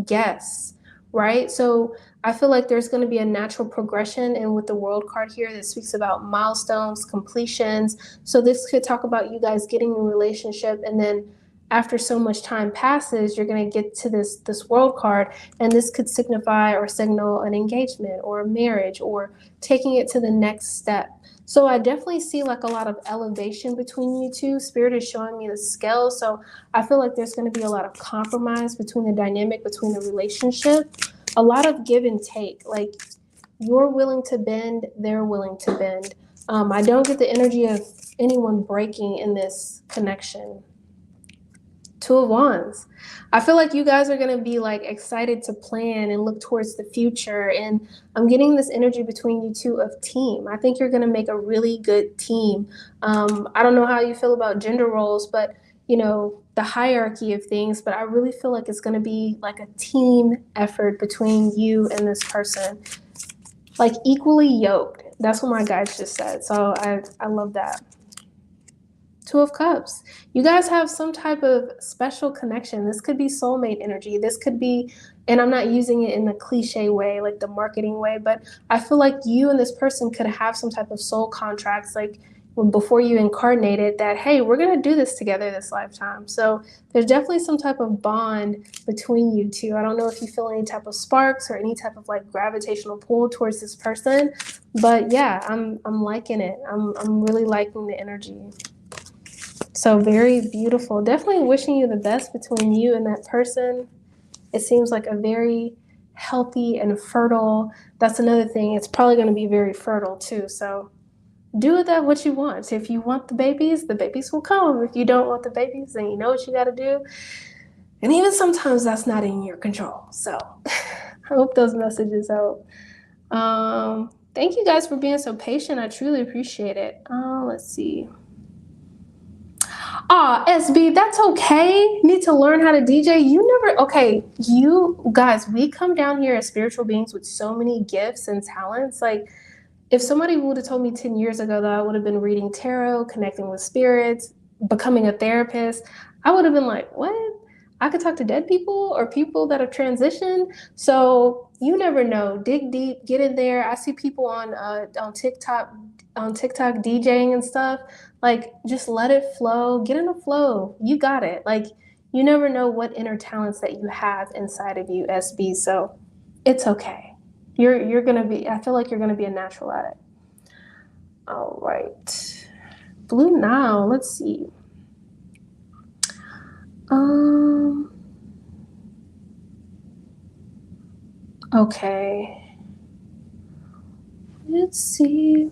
guess, right? So I feel like there's going to be a natural progression. And with the World card here that speaks about milestones, completions. So this could talk about you guys getting a relationship, and then after so much time passes, you're going to get to this World card, and this could signify or signal an engagement or a marriage or taking it to the next step. So I definitely see like a lot of elevation between you two. Spirit is showing me the scale. So I feel like there's going to be a lot of compromise between the dynamic, between the relationship, a lot of give and take. Like you're willing to bend, they're willing to bend. I don't get the energy of anyone breaking in this connection. Two of Wands. I feel like you guys are going to be like excited to plan and look towards the future. And I'm getting this energy between you two of team. I think you're going to make a really good team. I don't know how you feel about gender roles, but you know, the hierarchy of things, but I really feel like it's going to be like a team effort between you and this person, like equally yoked. That's what my guides just said. So I love that. Two of Cups. You guys have some type of special connection. This could be soulmate energy. This could be, and I'm not using it in the cliche way, like the marketing way, but I feel like you and this person could have some type of soul contracts, like before you incarnated that, hey, we're going to do this together this lifetime. So there's definitely some type of bond between you two. I don't know if you feel any type of sparks or any type of like gravitational pull towards this person, but yeah, I'm liking it. I'm really liking the energy. So very beautiful. Definitely wishing you the best between you and that person. It seems like a very healthy and fertile. That's another thing. It's probably going to be very fertile too. So do with that what you want. If you want the babies will come. If you don't want the babies, then you know what you got to do. And even sometimes that's not in your control. So I hope those messages help. Thank you guys for being so patient. I truly appreciate it. Let's see. SB, that's okay. Need to learn how to DJ. You guys, we come down here as spiritual beings with so many gifts and talents. Like, if somebody would have told me 10 years ago that I would have been reading tarot, connecting with spirits, becoming a therapist, I would have been like, what? I could talk to dead people or people that have transitioned. So you never know. Dig deep, get in there. I see people on TikTok DJing and stuff. Like, just let it flow. Get in the flow. You got it. Like, you never know what inner talents that you have inside of you, SB. So it's okay. You're gonna be. I feel like you're gonna be a natural at it. All right. Blue Nile. Let's see. Okay. Let's see.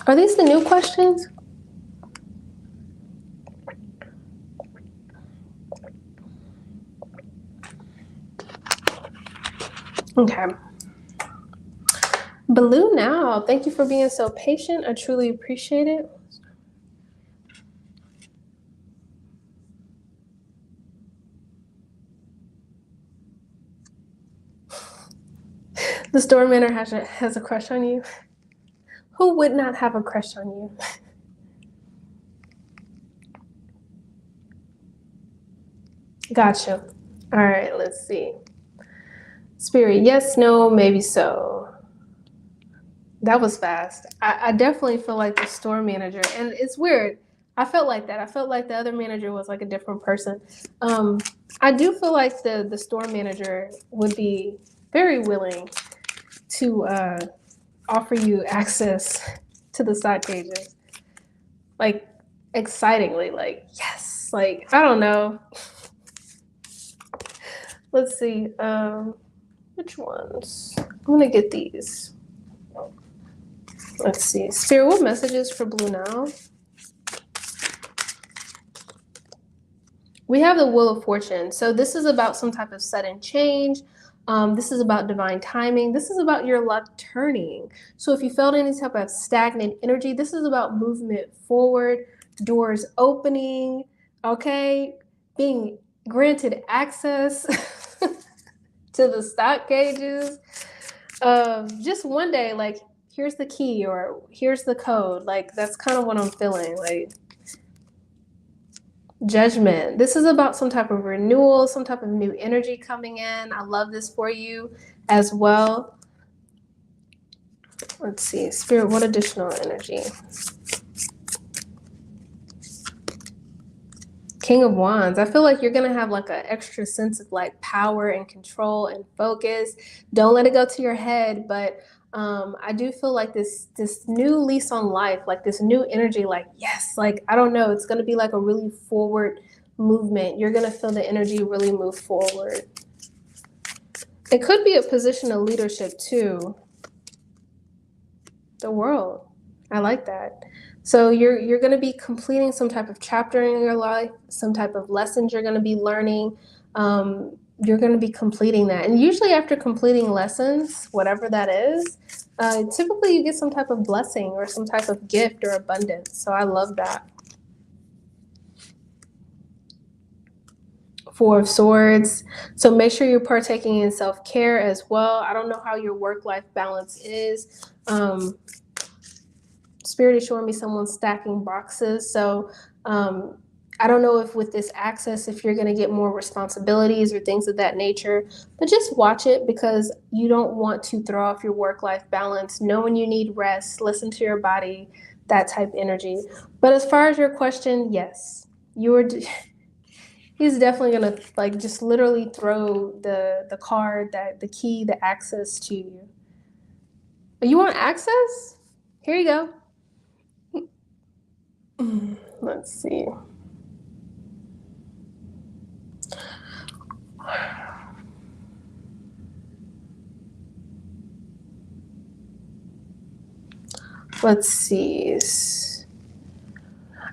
Are these the new questions? Okay. Blue Now, thank you for being so patient. I truly appreciate it. The store manager has a crush on you. Who would not have a crush on you? Gotcha. All right, let's see. Spirit, yes, no, maybe so. That was fast. I definitely feel like the store manager, and it's weird. I felt like that. I felt like the other manager was like a different person. I do feel like the store manager would be very willing to offer you access to the side pages. Like, excitingly, like, yes. Like, I don't know. Let's see. Which ones? I'm gonna get these. Let's see. Spirit, what messages for Blue Now? We have the Wheel of Fortune. So this is about some type of sudden change. This is about divine timing. This is about your luck turning. So if you felt any type of stagnant energy, this is about movement forward, doors opening, okay? Being granted access to the stock cages. Just one day, like, here's the key or here's the code. Like, that's kind of what I'm feeling. Like, Judgment. This is about some type of renewal, some type of new energy coming in. I love this for you as well. Let's see. Spirit, what additional energy? King of Wands. I feel like you're going to have like an extra sense of like power and control and focus. Don't let it go to your head, but I do feel like this new lease on life, like this new energy, like yes, like I don't know, it's gonna be like a really forward movement. You're gonna feel the energy really move forward. It could be a position of leadership too. The world. I like that. So you're going to be completing some type of chapter in your life, some type of lessons you're going to be learning. You're going to be completing that, and usually after completing lessons, whatever that is, typically you get some type of blessing or some type of gift or abundance. So I love that. Four of Swords. So make sure you're partaking in self-care as well. I don't know how your work-life balance is. Spirit is showing me someone stacking boxes. So I don't know if with this access, if you're going to get more responsibilities or things of that nature, but just watch it because you don't want to throw off your work-life balance. Know when you need rest, listen to your body, that type energy. But as far as your question, yes, he's definitely going to like just literally throw the card, that the key, the access to you. You want access? Here you go. Let's see. Let's see.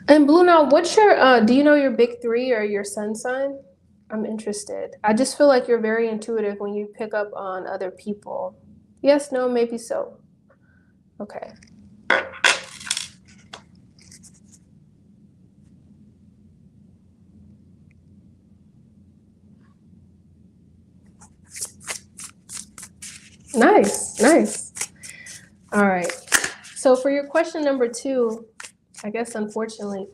And Blue, now, what's your, do you know your big three or your sun sign? I'm interested. I just feel like you're very intuitive when you pick up on other people. Yes, no, maybe so. Okay. Nice, nice. All right. So for your question number 2, I guess fortunately,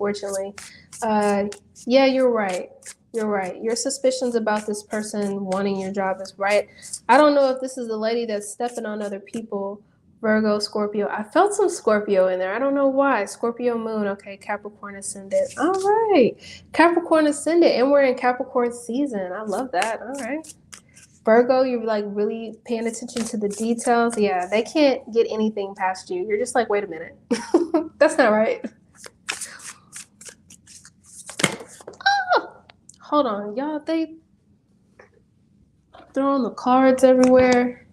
yeah, you're right. You're right. Your suspicions about this person wanting your job is right. I don't know if this is the lady that's stepping on other people. Virgo, Scorpio. I felt some Scorpio in there. I don't know why. Scorpio moon. Okay, Capricorn ascendant. All right. Capricorn ascendant. And we're in Capricorn season. I love that. All right. Virgo, you're like really paying attention to the details. Yeah, they can't get anything past you. You're just like, wait a minute. That's not right. Hold on, y'all. They throwing the cards everywhere.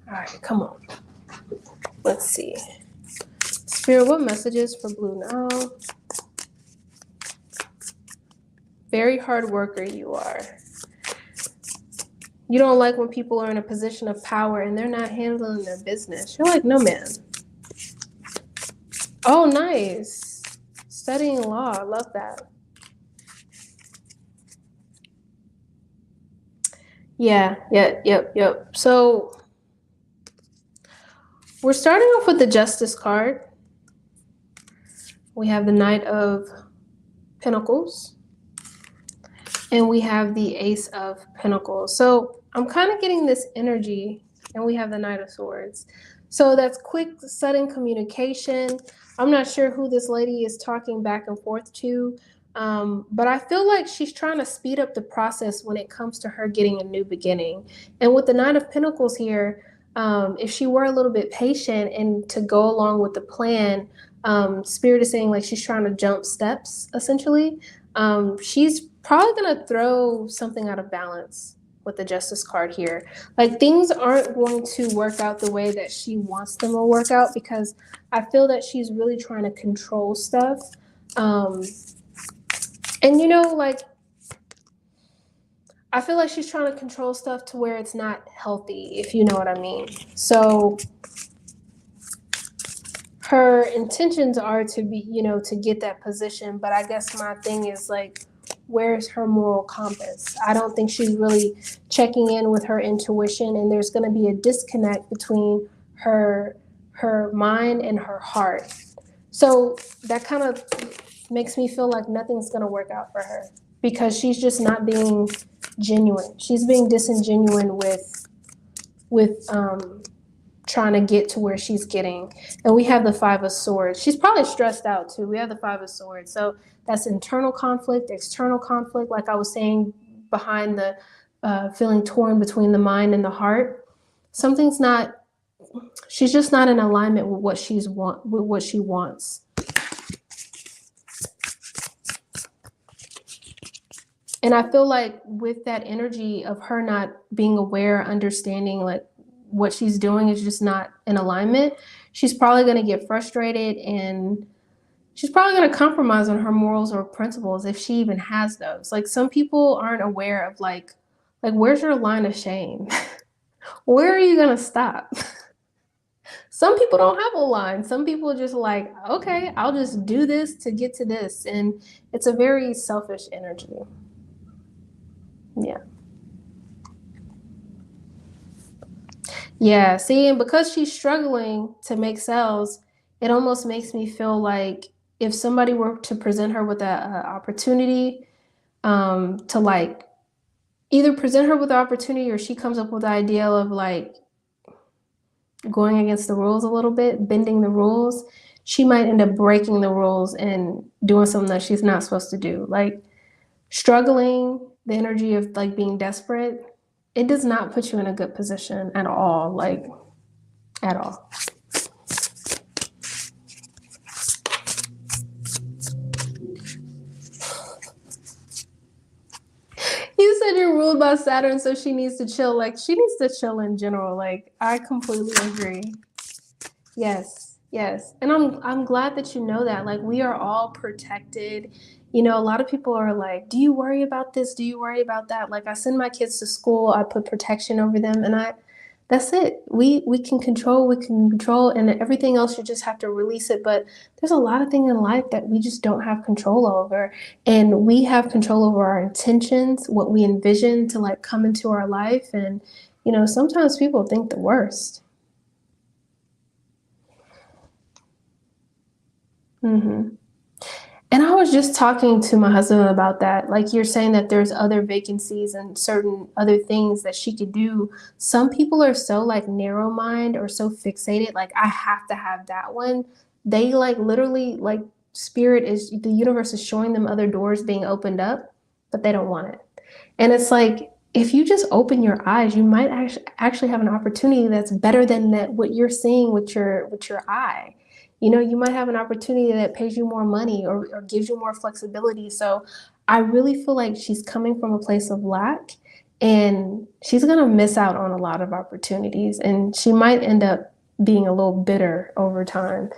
All right, come on. Let's see. Spirit, what messages for Blue now? Very hard worker you are. You don't like when people are in a position of power and they're not handling their business. You're like, no, man. Oh, nice. Studying law. I love that. Yeah, yep. So we're starting off with the Justice card. We have the Knight of Pentacles. And we have the Ace of Pentacles. So I'm kind of getting this energy, and we have the Knight of Swords. So that's quick, sudden communication. I'm not sure who this lady is talking back and forth to, but I feel like she's trying to speed up the process when it comes to her getting a new beginning. And with the Knight of Pentacles here, if she were a little bit patient and to go along with the plan, Spirit is saying like she's trying to jump steps, essentially. She's probably going to throw something out of balance with the Justice card here. Like things aren't going to work out the way that she wants them to work out because I feel that she's really trying to control stuff. And you know, like, I feel like she's trying to control stuff to where it's not healthy, if you know what I mean. So her intentions are to be, you know, to get that position. But I guess my thing is like, where's her moral compass? I don't think she's really checking in with her intuition, and there's going to be a disconnect between her mind and her heart. So that kind of makes me feel like nothing's going to work out for her because she's just not being genuine. She's being disingenuous with trying to get to where she's getting. And we have the Five of Swords. She's probably stressed out too. We have the Five of Swords. So that's internal conflict, external conflict, like I was saying, behind the feeling torn between the mind and the heart. Something's not she's just not in alignment with what she wants. And I feel like with that energy of her not being aware, understanding like what she's doing is just not in alignment, she's probably going to get frustrated, and she's probably going to compromise on her morals or principles if she even has those. Like, some people aren't aware of like where's your line of shame? Where are you going to stop? Some people don't have a line. Some people are just like, okay, I'll just do this to get to this. And it's a very selfish energy. Yeah. Yeah, see, and because she's struggling to make sales, it almost makes me feel like if somebody were to present her with a opportunity, to like either present her with the opportunity, or she comes up with the idea of like going against the rules a little bit, bending the rules, she might end up breaking the rules and doing something that she's not supposed to do. Like, struggling, the energy of like being desperate, it does not put you in a good position at all, like at all. You said you're ruled by Saturn, so she needs to chill. Like, she needs to chill in general. Like, I completely agree. Yes, yes. And I'm glad that you know that. Like, we are all protected. You know, a lot of people are like, do you worry about this? Do you worry about that? Like, I send my kids to school, I put protection over them, and that's it. We can control, and everything else you just have to release it. But there's a lot of things in life that we just don't have control over. And we have control over our intentions, what we envision to like come into our life. And, you know, sometimes people think the worst. Mm-hmm. And I was just talking to my husband about that. Like, you're saying that there's other vacancies and certain other things that she could do. Some people are so like narrow mind or so fixated, like, I have to have that one. They like literally like the universe is showing them other doors being opened up, but they don't want it. And it's like, if you just open your eyes, you might actually have an opportunity that's better than that what you're seeing with your eye. You know, you might have an opportunity that pays you more money, or gives you more flexibility. So I really feel like she's coming from a place of lack, and she's going to miss out on a lot of opportunities, and she might end up being a little bitter over time.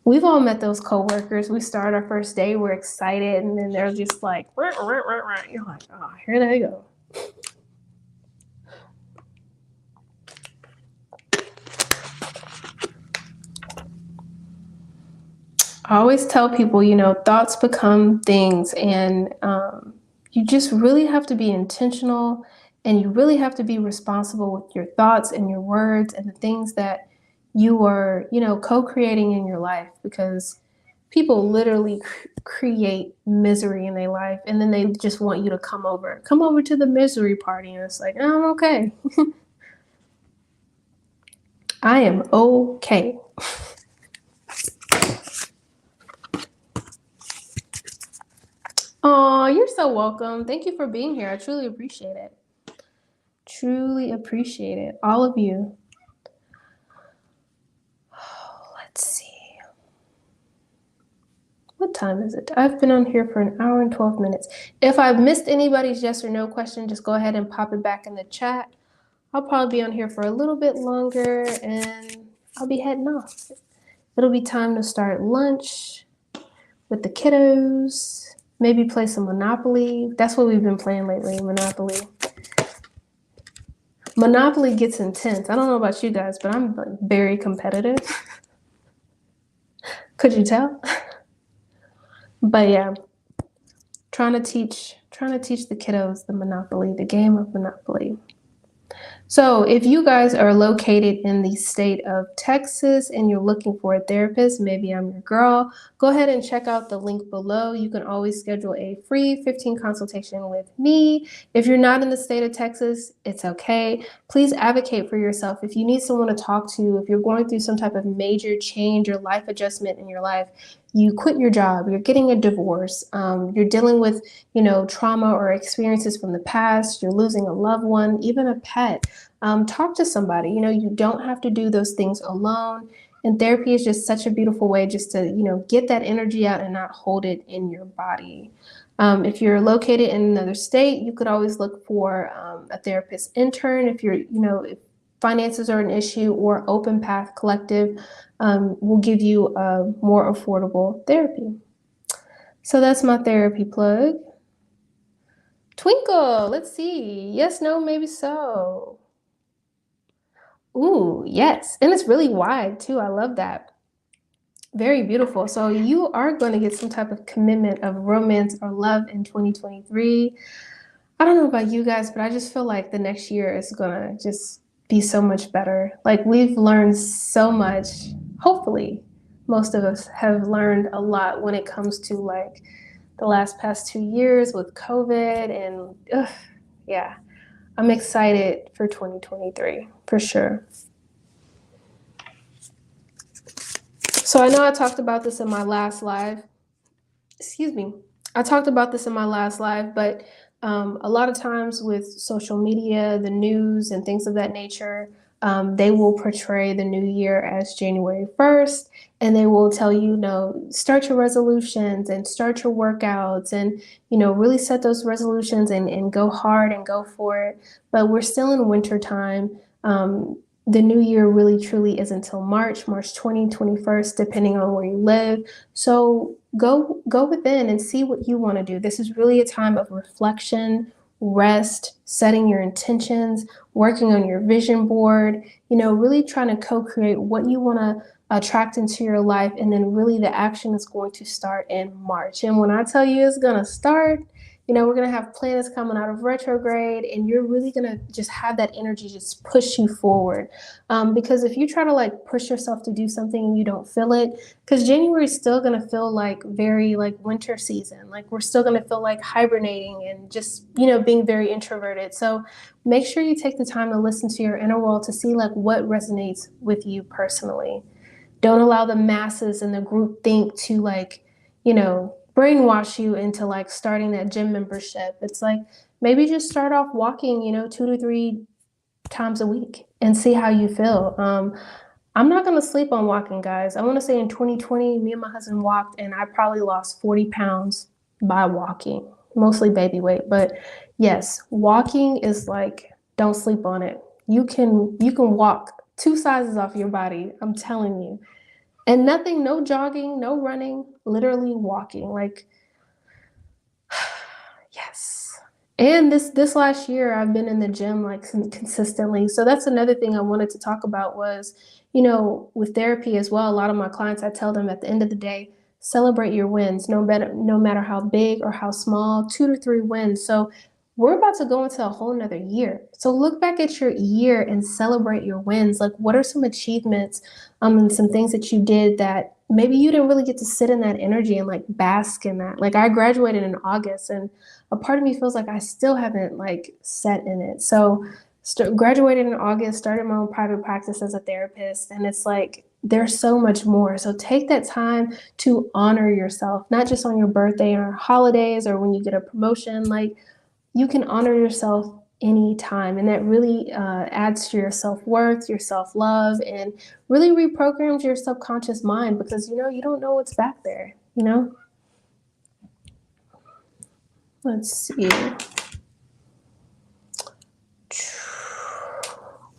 We've all met those coworkers. We start our first day, we're excited, and then they're just like, rah, rah, rah, rah. You're like, oh, here they go. I always tell people, you know, thoughts become things, and you just really have to be intentional, and you really have to be responsible with your thoughts and your words and the things that you are, you know, co-creating in your life, because people literally create misery in their life, and then they just want you to come over to the misery party, and it's like, oh, I'm okay. I am okay. Oh, you're so welcome. Thank you for being here. I truly appreciate it. Truly appreciate it. All of you. Let's see. What time is it? I've been on here for an hour and 12 minutes. If I've missed anybody's yes or no question, just go ahead and pop it back in the chat. I'll probably be on here for a little bit longer, and I'll be heading off. It'll be time to start lunch with the kiddos. Maybe play some Monopoly. That's what we've been playing lately, Monopoly. Monopoly gets intense. I don't know about you guys, but I'm like very competitive. Could you tell? But yeah, trying to teach the kiddos the game of Monopoly. So if you guys are located in the state of Texas and you're looking for a therapist, maybe I'm your girl, go ahead and check out the link below. You can always schedule a free 15 consultation with me. If you're not in the state of Texas, it's okay. Please advocate for yourself. If you need someone to talk to, if you're going through some type of major change or life adjustment in your life, you quit your job, you're getting a divorce, you're dealing with, you know, trauma or experiences from the past, you're losing a loved one, even a pet. talk to somebody. You don't have to do those things alone. And therapy is just such a beautiful way just to, get that energy out and not hold it in your body. If you're located in another state, you could always look for a therapist intern. If finances are an issue, or Open Path Collective will give you a more affordable therapy. So that's my therapy plug. Twinkle, let's see. Yes, no, maybe so. Ooh, yes. And it's really wide too. I love that. Very beautiful. So you are going to get some type of commitment of romance or love in 2023. I don't know about you guys, but I just feel like the next year is going to just be so much better. Like, we've learned so much. Hopefully, most of us have learned a lot when it comes to like the past 2 years with COVID, and yeah, I'm excited for 2023 for sure. So I know I talked about this in my last live. Excuse me. I talked about this in my last live, but a lot of times with social media, the news, and things of that nature, they will portray the new year as January 1st, and they will tell you, start your resolutions and start your workouts, and, really set those resolutions and go hard and go for it. But we're still in winter time. The new year really truly is until March 20, 21st, depending on where you live. So go within and see what you want to do. This is really a time of reflection, rest, setting your intentions, working on your vision board, really trying to co-create what you want to attract into your life. And then really the action is going to start in March. And when I tell you it's going to start, we're going to have planets coming out of retrograde, and you're really going to just have that energy just push you forward. Because if you try to like push yourself to do something and you don't feel it, because January is still going to feel like very like winter season. Like, we're still going to feel like hibernating and just, being very introverted. So make sure you take the time to listen to your inner world to see like what resonates with you personally. Don't allow the masses and the group think to like, brainwash you into like starting that gym membership. It's like, maybe just start off walking, 2 to 3 times a week and see how you feel. I'm not going to sleep on walking, guys. I want to say in 2020, me and my husband walked, and I probably lost 40 pounds by walking, mostly baby weight. But yes, walking is like, don't sleep on it. You can walk 2 sizes off your body. I'm telling you. And nothing, no jogging, no running, literally walking. Like, yes. And this last year, I've been in the gym like consistently. So that's another thing I wanted to talk about was, with therapy as well, a lot of my clients, I tell them at the end of the day, celebrate your wins, no matter how big or how small, 2 to 3 wins. So we're about to go into a whole nother year. So look back at your year and celebrate your wins. Like, what are some achievements and some things that you did that maybe you didn't really get to sit in that energy and like bask in that. Like, I graduated in August, and a part of me feels like I still haven't like set in it. So graduated in August, started my own private practice as a therapist, and it's like, there's so much more. So take that time to honor yourself, not just on your birthday or holidays or when you get a promotion. Like, you can honor yourself anytime, and that really adds to your self-worth, your self-love, and really reprograms your subconscious mind, because you don't know what's back there. Let's see.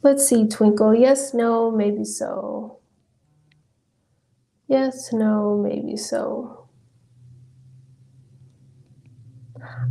Let's see, Twinkle. Yes, no, maybe so. Yes, no, maybe so.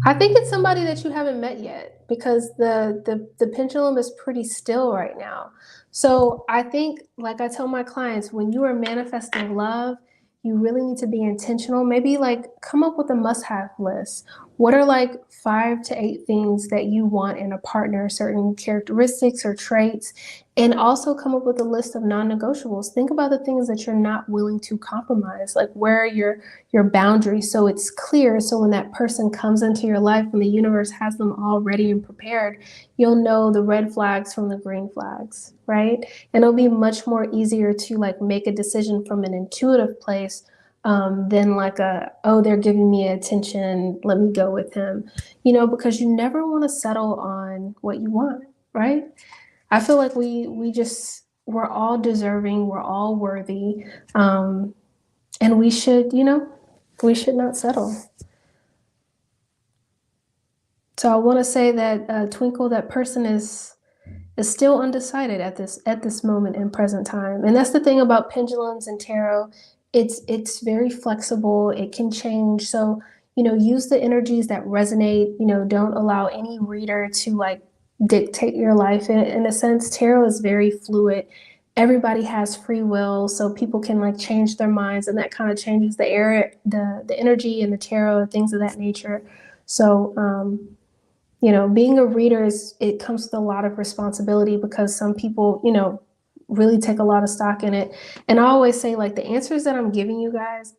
I think it's somebody that you haven't met yet, because the pendulum is pretty still right now. So I think, like I tell my clients, when you are manifesting love, you really need to be intentional. Maybe like come up with a must-have list. What are like 5 to 8 things that you want in a partner, certain characteristics or traits, and also come up with a list of non-negotiables. Think about the things that you're not willing to compromise, like where are your boundaries, so it's clear. So when that person comes into your life and the universe has them all ready and prepared, you'll know the red flags from the green flags, right? And it'll be much more easier to like make a decision from an intuitive place than like they're giving me attention, let me go with him, because you never want to settle on what you want, right? I feel like we're all deserving, we're all worthy, and we should, we should not settle. So I want to say that Twinkle, that person is still undecided at this moment in present time. And that's the thing about pendulums and tarot. It's very flexible. It can change. So, use the energies that resonate. Don't allow any reader to like dictate your life in a sense. Tarot is very fluid. Everybody has free will, so people can like change their minds, and that kind of changes the energy in the tarot and things of that nature. So being a reader it comes with a lot of responsibility, because some people, really take a lot of stock in it. And I always say, like, the answers that I'm giving you guys,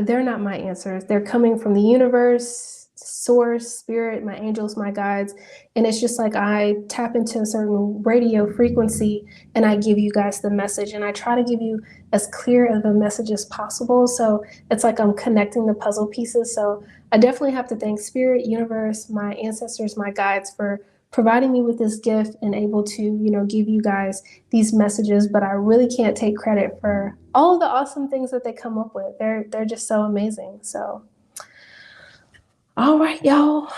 they're not my answers. They're coming from the universe, source, spirit, my angels, my guides. And it's just like I tap into a certain radio frequency and I give you guys the message. And I try to give you as clear of a message as possible. So it's like I'm connecting the puzzle pieces. So I definitely have to thank spirit, universe, my ancestors, my guides for providing me with this gift and able to, give you guys these messages. But I really can't take credit for all of the awesome things that they come up with. They're just so amazing. So, all right, y'all.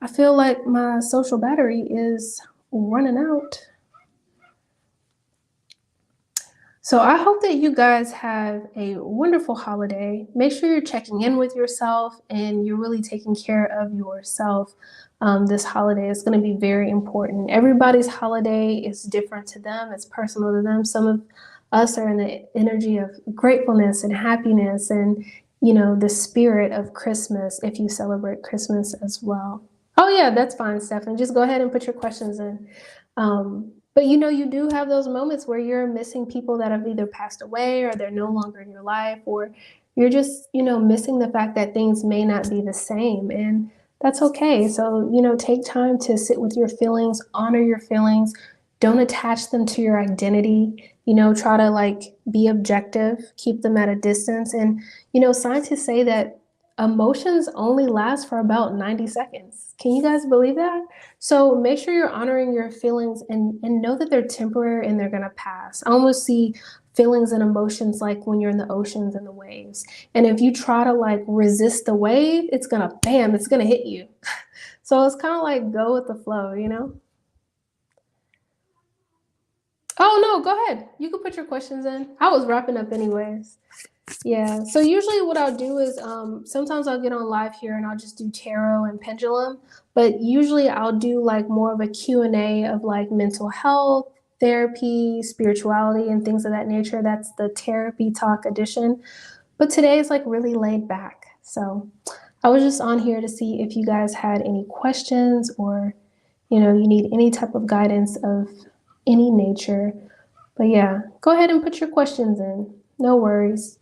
I feel like my social battery is running out. So I hope that you guys have a wonderful holiday. Make sure you're checking in with yourself and you're really taking care of yourself. This holiday is going to be very important. Everybody's holiday is different to them. It's personal to them. Some of us are in the energy of gratefulness and happiness and, the spirit of Christmas, if you celebrate Christmas as well. Oh yeah, that's fine, Stephanie. Just go ahead and put your questions in. But you do have those moments where you're missing people that have either passed away or they're no longer in your life, or you're just, missing the fact that things may not be the same. And that's okay. So, take time to sit with your feelings, honor your feelings. Don't attach them to your identity. Try to like be objective, keep them at a distance. And, scientists say that emotions only last for about 90 seconds. Can you guys believe that? So make sure you're honoring your feelings and know that they're temporary and they're going to pass. I almost see feelings and emotions like when you're in the oceans and the waves. And if you try to like resist the wave, it's going to hit you. So it's kind of like go with the flow, Oh, no, go ahead. You can put your questions in. I was wrapping up anyways. Yeah, so usually what I'll do is sometimes I'll get on live here and I'll just do tarot and pendulum, but usually I'll do like more of a Q&A of like mental health, therapy, spirituality, and things of that nature. That's the therapy talk edition. But today is like really laid back. So I was just on here to see if you guys had any questions or, you need any type of guidance of any nature. But yeah, go ahead and put your questions in. No worries.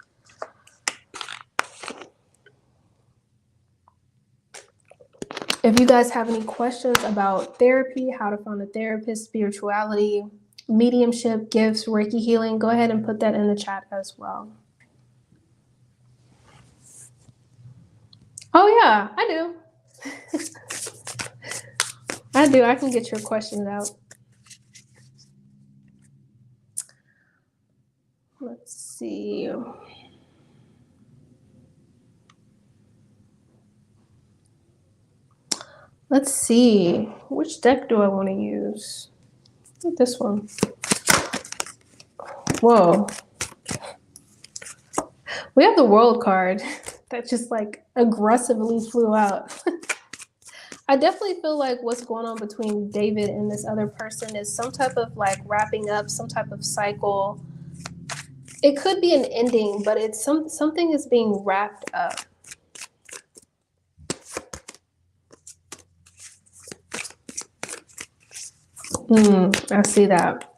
If you guys have any questions about therapy, how to find a therapist, spirituality, mediumship, gifts, Reiki healing, go ahead and put that in the chat as well. Oh yeah, I do. I do. I can get your questions out. Let's see. Let's see. Which deck do I want to use? This one. Whoa. We have the World card that just like aggressively flew out. I definitely feel like what's going on between David and this other person is some type of like wrapping up, some type of cycle. It could be an ending, but it's something is being wrapped up. I see that.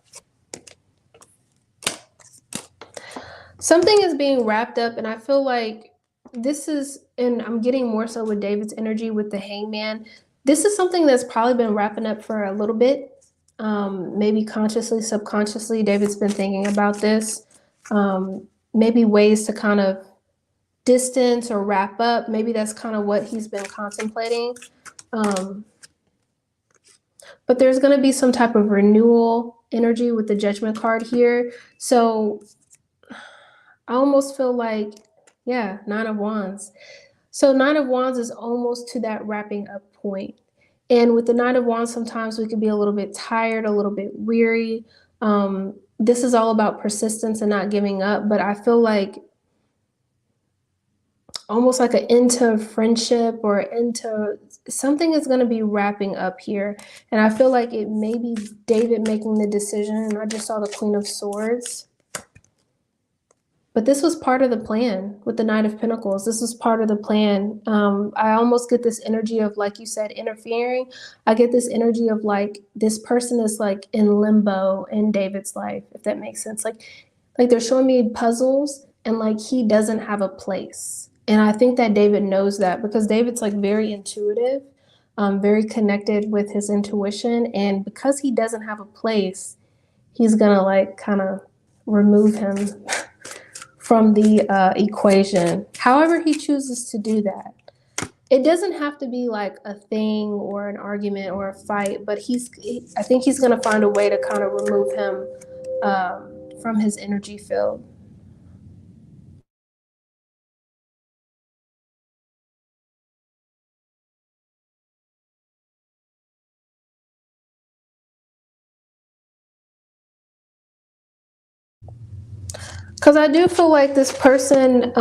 Something is being wrapped up, and I feel like this is, and I'm getting more so with David's energy with the Hangman. This is something that's probably been wrapping up for a little bit. Maybe consciously, subconsciously, David's been thinking about this. Maybe ways to kind of distance or wrap up. Maybe that's kind of what he's been contemplating. but there's going to be some type of renewal energy with the Judgment card here. So I almost feel like, yeah, Nine of Wands. So Nine of Wands is almost to that wrapping up point. And with the Nine of Wands, sometimes we can be a little bit tired, a little bit weary. This is all about persistence and not giving up. But I feel like almost like an into friendship or into something is going to be wrapping up here. And I feel like it may be David making the decision. And I just saw the Queen of Swords. But this was part of the plan with the Knight of Pentacles. This was part of the plan. I almost get this energy of, like you said, interfering. I get this energy of like this person is like in limbo in David's life, if that makes sense. Like they're showing me puzzles and like he doesn't have a place. And I think that David knows that because David's like very intuitive, very connected with his intuition. And because he doesn't have a place, he's gonna like kind of remove him from the equation, however he chooses to do that. It doesn't have to be like a thing or an argument or a fight, but I think he's going to find a way to kind of remove him from his energy field. Because I do feel like this person,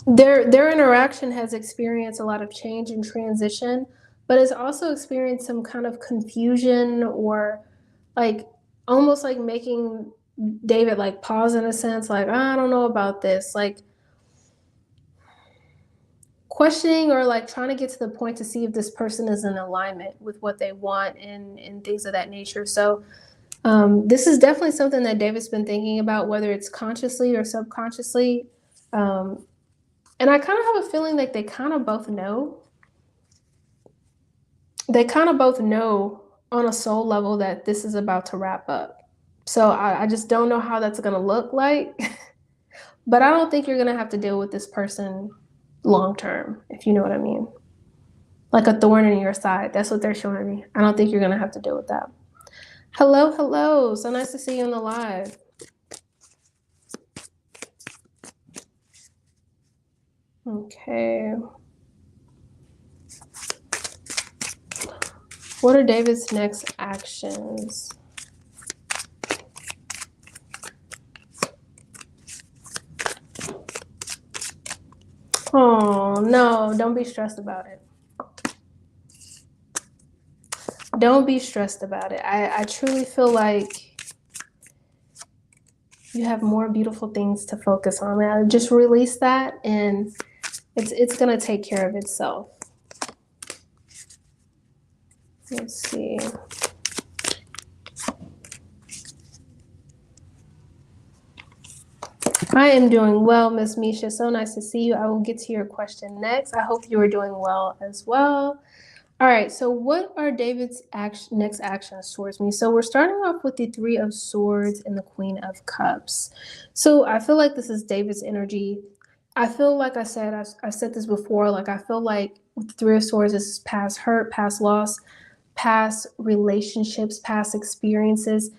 their interaction has experienced a lot of change and transition, but has also experienced some kind of confusion or like almost like making David like pause in a sense, like, I don't know about this, like questioning or like trying to get to the point to see if this person is in alignment with what they want and things of that nature. So this is definitely something that David's been thinking about, whether it's consciously or subconsciously. And I kind of have a feeling like they kind of both know. They kind of both know on a soul level that this is about to wrap up. So I just don't know how that's going to look like. But I don't think you're going to have to deal with this person long term, if you know what I mean. Like a thorn in your side. That's what they're showing me. I don't think you're going to have to deal with that. Hello, hello. So nice to see you on the live. Okay. What are David's next actions? Oh, no, don't be stressed about it. Don't be stressed about it. I truly feel like you have more beautiful things to focus on. Man, just release that and it's going to take care of itself. Let's see. I am doing well, Miss Misha. So nice to see you. I will get to your question next. I hope you are doing well as well. All right, so what are David's next actions towards me? So we're starting off with the Three of Swords and the Queen of Cups. So I feel like this is David's energy. I feel like I've said this before, like I feel like with the Three of Swords, this is past hurt, past loss, past relationships, past experiences.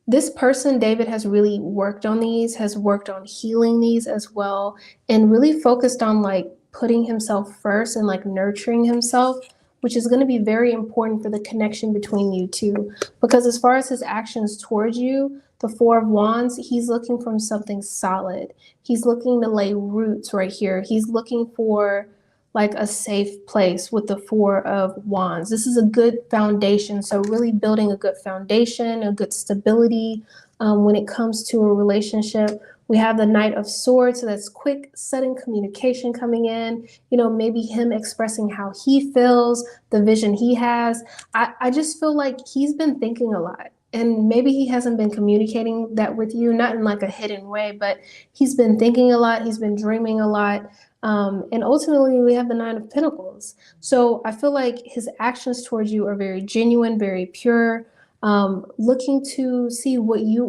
This person, David, has really worked on these, has worked on healing these as well, and really focused on like putting himself first and like nurturing himself, which is going to be very important for the connection between you two. Because as far as his actions towards you, the Four of Wands, he's looking for something solid. He's looking to lay roots right here. He's looking for like a safe place with the Four of Wands. This is a good foundation. So really building a good foundation, a good stability when it comes to a relationship. We have the Knight of Swords, so that's quick, sudden communication coming in. You know, maybe him expressing how he feels, the vision he has. I just feel like he's been thinking a lot. And maybe he hasn't been communicating that with you, not in like a hidden way, but he's been thinking a lot. He's been dreaming a lot. And ultimately, we have the Nine of Pentacles. So I feel like his actions towards you are very genuine, very pure. Looking to see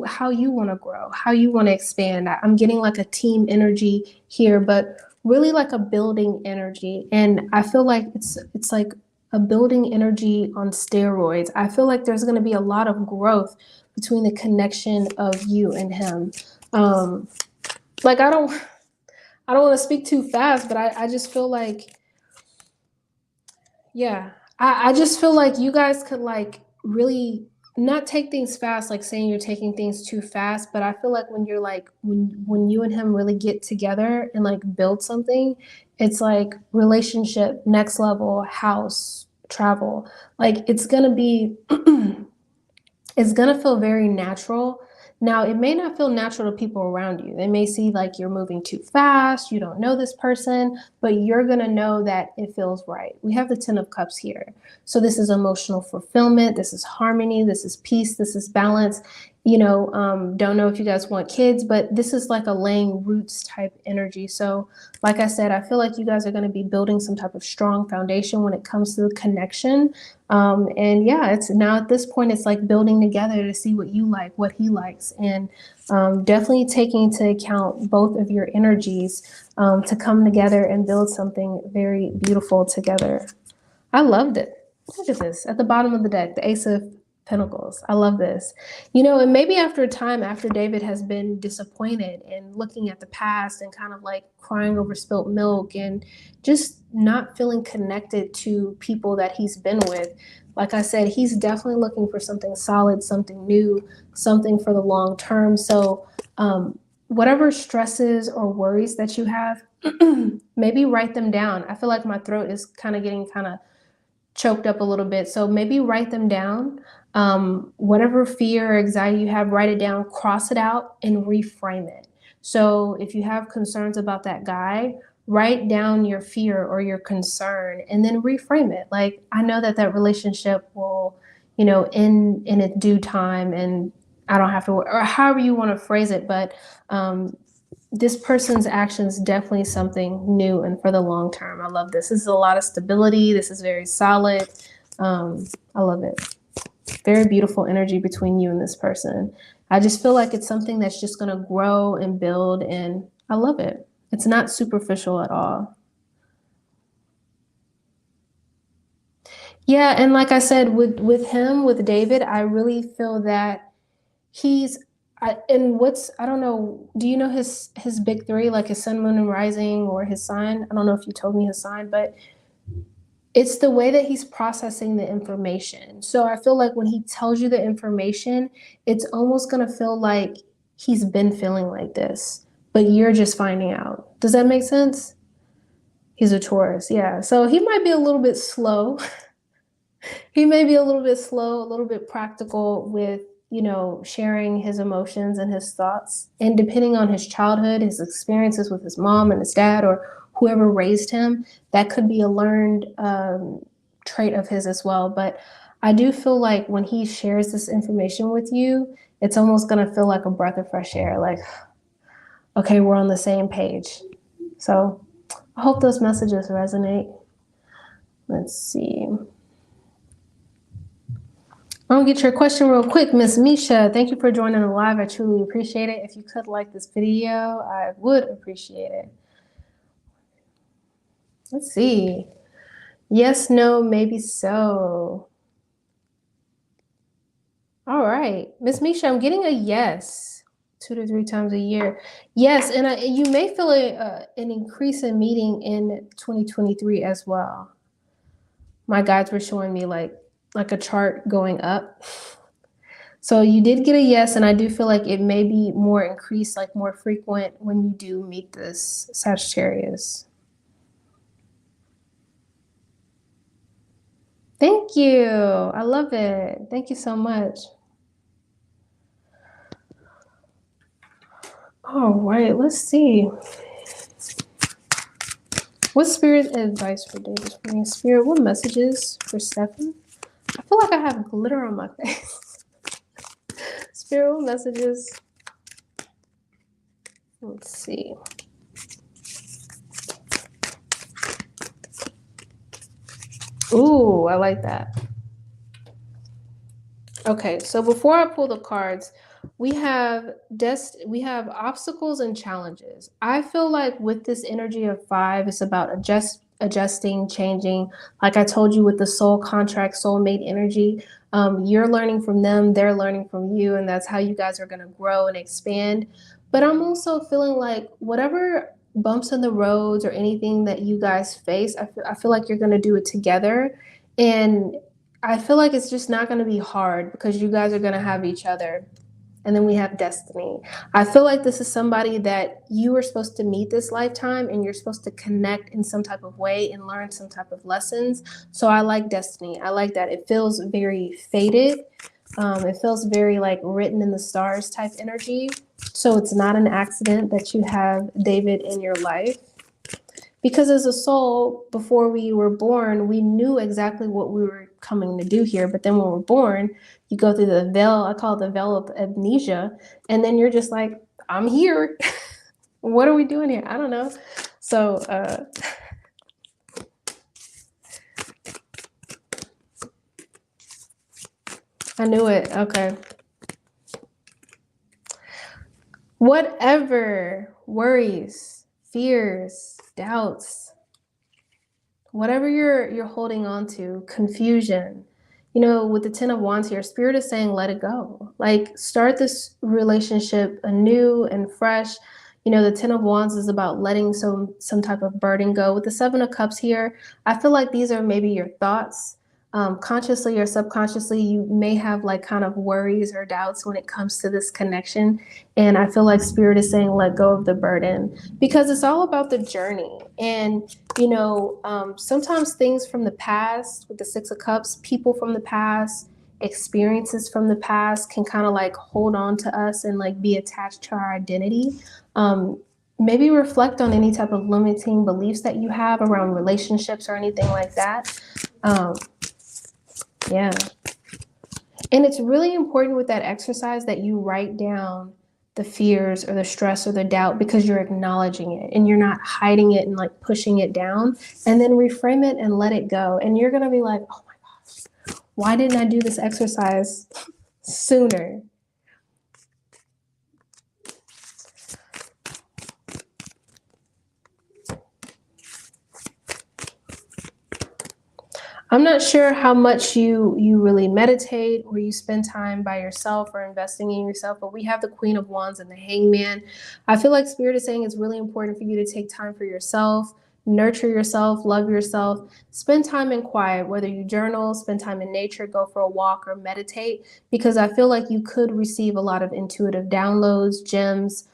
how you want to grow, how you want to expand. I'm getting like a team energy here, but really like a building energy. And I feel like it's like a building energy on steroids. I feel like there's going to be a lot of growth between the connection of you and him. Like I don't want to speak too fast, but I just feel like, yeah, I just feel like you guys could like really not take things fast, like saying you're taking things too fast, but I feel like when you're like when you and him really get together and like build something, it's like relationship, next level, house, travel. Like it's gonna be it's gonna feel very natural. Now, it may not feel natural to people around you. They may see like you're moving too fast, you don't know this person, but you're gonna know that it feels right. We have the 10 of Cups here. So this is emotional fulfillment, this is harmony, this is peace, this is balance. Don't know if you guys want kids, but this is like a laying roots type energy. So like I said, I feel like you guys are going to be building some type of strong foundation when it comes to the connection. And yeah, it's now at this point, it's like building together to see what you like, what he likes, and definitely taking into account both of your energies to come together and build something very beautiful together. I loved it. Look at this at the bottom of the deck, the Ace of Pentacles. I love this. And maybe after a time, after David has been disappointed and looking at the past and kind of like crying over spilt milk and just not feeling connected to people that he's been with, like I said, he's definitely looking for something solid, something new, something for the long term. So whatever stresses or worries that you have, maybe write them down. I feel like my throat is kind of getting choked up a little bit. So maybe write them down. Whatever fear or anxiety you have, write it down, cross it out, and reframe it. So if you have concerns about that guy, write down your fear or your concern and then reframe it. Like, I know that relationship will, end in its due time, and I don't have to, or however you want to phrase it, but this person's actions definitely something new and for the long term. I love this. This is a lot of stability. This is very solid. I love it. Very beautiful energy between you and this person. I just feel like it's something that's just going to grow and build, and I love it. It's not superficial at all. Yeah, and like I said, with David, I really feel that I don't know, do you know his big three, like his sun, moon, and rising, or his sign? I don't know if you told me his sign, but it's the way that he's processing the information. So I feel like when he tells you the information, it's almost going to feel like he's been feeling like this, but you're just finding out. Does that make sense? He's a Taurus, yeah. So he might be a little bit slow. He may be a little bit slow, a little bit practical with, sharing his emotions and his thoughts. And depending on his childhood, his experiences with his mom and his dad, or whoever raised him, that could be a learned trait of his as well. But I do feel like when he shares this information with you, it's almost going to feel like a breath of fresh air. Like, okay, we're on the same page. So I hope those messages resonate. Let's see. I'll get your question real quick, Miss Misha. Thank you for joining the live. I truly appreciate it. If you could like this video, I would appreciate it. Let's see. Yes, no, maybe so. All right. Miss Misha, I'm getting a yes 2 to 3 times a year. Yes, and you may feel an increase in meeting in 2023 as well. My guides were showing me like a chart going up. So you did get a yes, and I do feel like it may be more increased, like more frequent when you do meet this Sagittarius. Thank you. I love it. Thank you so much. All right, let's see. What spirit advice for David? Spirit, what messages for Stefan? I feel like I have glitter on my face. Spirit, what messages? Let's see. Ooh, I like that. Okay, so before I pull the cards, we have obstacles and challenges. I feel like with this energy of 5, it's about adjusting, changing. Like I told you with the soul contract, soulmate energy, you're learning from them, they're learning from you, and that's how you guys are going to grow and expand. But I'm also feeling like whatever bumps in the roads or anything that you guys face, I feel like you're going to do it together. And I feel like it's just not going to be hard because you guys are going to have each other. And then we have destiny. I feel like this is somebody that you were supposed to meet this lifetime and you're supposed to connect in some type of way and learn some type of lessons. So I like destiny. I like that. It feels very fated. It feels very like written in the stars type energy. So it's not an accident that you have David in your life. Because as a soul, before we were born, we knew exactly what we were coming to do here. But then when we're born, you go through the veil, I call it the veil of amnesia. And then you're just like, I'm here. What are we doing here? I don't know. So, I knew it. Okay. Whatever worries, fears, doubts, whatever you're holding on to, confusion, with the 10 of wands here, spirit is saying let it go. Like start this relationship anew and fresh. The 10 of wands is about letting some type of burden go. With the 7 of cups here, I feel like these are maybe your thoughts. Consciously or subconsciously, you may have like kind of worries or doubts when it comes to this connection. And I feel like spirit is saying let go of the burden because it's all about the journey. And sometimes things from the past with the 6 of cups, people from the past, experiences from the past can kind of like hold on to us and like be attached to our identity. Maybe reflect on any type of limiting beliefs that you have around relationships or anything like that. Yeah. And it's really important with that exercise that you write down the fears or the stress or the doubt because you're acknowledging it and you're not hiding it and like pushing it down, and then reframe it and let it go. And you're going to be like, oh my gosh, why didn't I do this exercise sooner? I'm not sure how much you really meditate or you spend time by yourself or investing in yourself, but we have the Queen of Wands and the Hangman. I feel like Spirit is saying it's really important for you to take time for yourself, nurture yourself, love yourself, spend time in quiet, whether you journal, spend time in nature, go for a walk or meditate, because I feel like you could receive a lot of intuitive downloads, gems,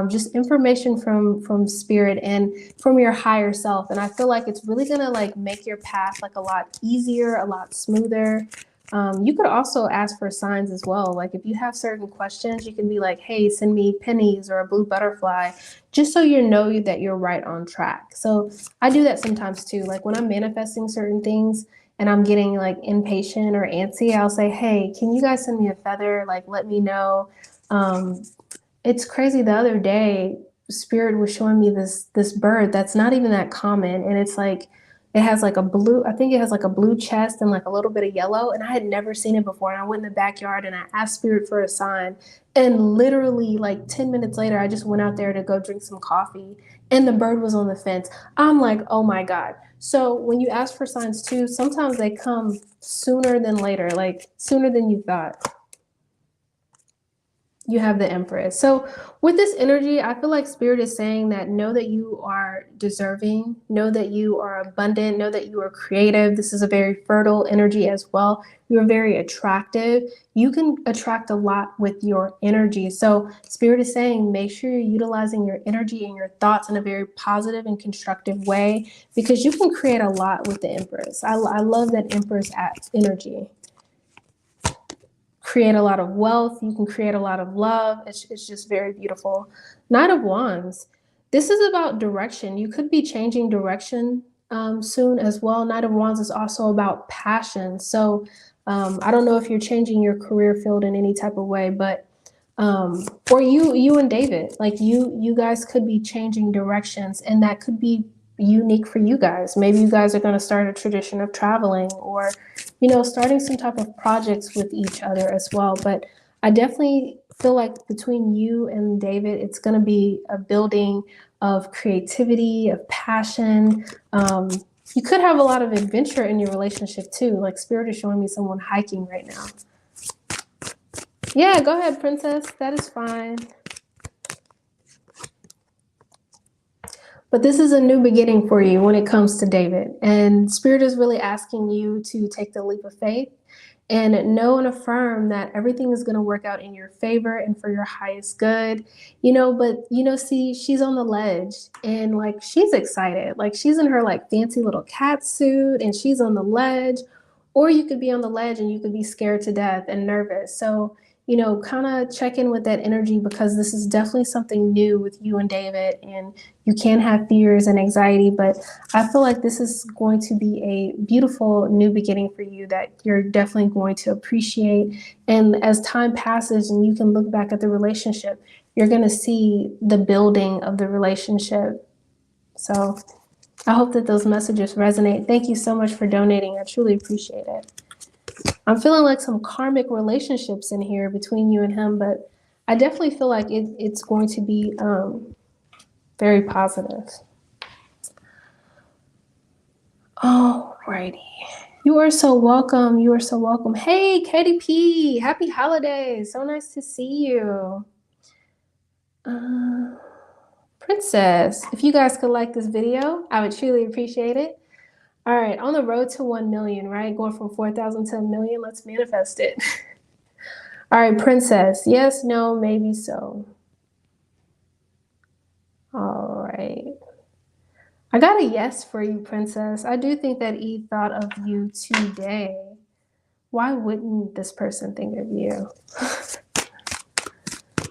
just information from spirit and from your higher self. And I feel like it's really gonna like make your path like a lot easier, a lot smoother. You could also ask for signs as well. Like if you have certain questions, you can be like, hey, send me pennies or a blue butterfly, just so you know that you're right on track. So I do that sometimes too. Like when I'm manifesting certain things and I'm getting like impatient or antsy, I'll say, hey, can you guys send me a feather? Like, let me know. It's crazy. The other day, Spirit was showing me this bird that's not even that common, and it's like it has like a blue. I think it has like a blue chest and like a little bit of yellow, and I had never seen it before. And I went in the backyard and I asked Spirit for a sign, and literally like 10 minutes later, I just went out there to go drink some coffee, and the bird was on the fence. I'm like, oh my god. So when you ask for signs too, sometimes they come sooner than later, like sooner than you thought. You have the Empress. So with this energy, I feel like Spirit is saying that know that you are deserving, know that you are abundant, know that you are creative. This is a very fertile energy as well. You're very attractive. You can attract a lot with your energy. So Spirit is saying make sure you're utilizing your energy and your thoughts in a very positive and constructive way, because you can create a lot with the Empress. I love that Empress energy. Create a lot of wealth. You can create a lot of love. It's just very beautiful. Knight of Wands. This is about direction. You could be changing direction soon as well. Knight of Wands is also about passion. So I don't know if you're changing your career field in any type of way, but or you and David, like you guys could be changing directions, and that could be unique for you guys. Maybe you guys are going to start a tradition of traveling, or starting some type of projects with each other as well. But I definitely feel like between you and David, it's going to be a building of creativity, of passion. You could have a lot of adventure in your relationship too. Like Spirit is showing me someone hiking right now. Yeah, go ahead, Princess. That is fine. But this is a new beginning for you when it comes to David. And Spirit is really asking you to take the leap of faith and know and affirm that everything is going to work out in your favor and for your highest good. But see, she's on the ledge and like she's excited. Like she's in her like fancy little cat suit and she's on the ledge. Or you could be on the ledge and you could be scared to death and nervous. So kind of check in with that energy because this is definitely something new with you and David, and you can have fears and anxiety, but I feel like this is going to be a beautiful new beginning for you that you're definitely going to appreciate. And as time passes and you can look back at the relationship, you're going to see the building of the relationship. So I hope that those messages resonate. Thank you so much for donating. I truly appreciate it. I'm feeling like some karmic relationships in here between you and him, but I definitely feel like it's going to be very positive. Alrighty. You are so welcome. You are so welcome. Hey, KDP, happy holidays. So nice to see you. Princess, if you guys could like this video, I would truly appreciate it. All right, on the road to 1 million, right? Going from 4,000 to 1 million, let's manifest it. All right, Princess, yes, no, maybe so. All right. I got a yes for you, Princess. I do think that Eve thought of you today. Why wouldn't this person think of you?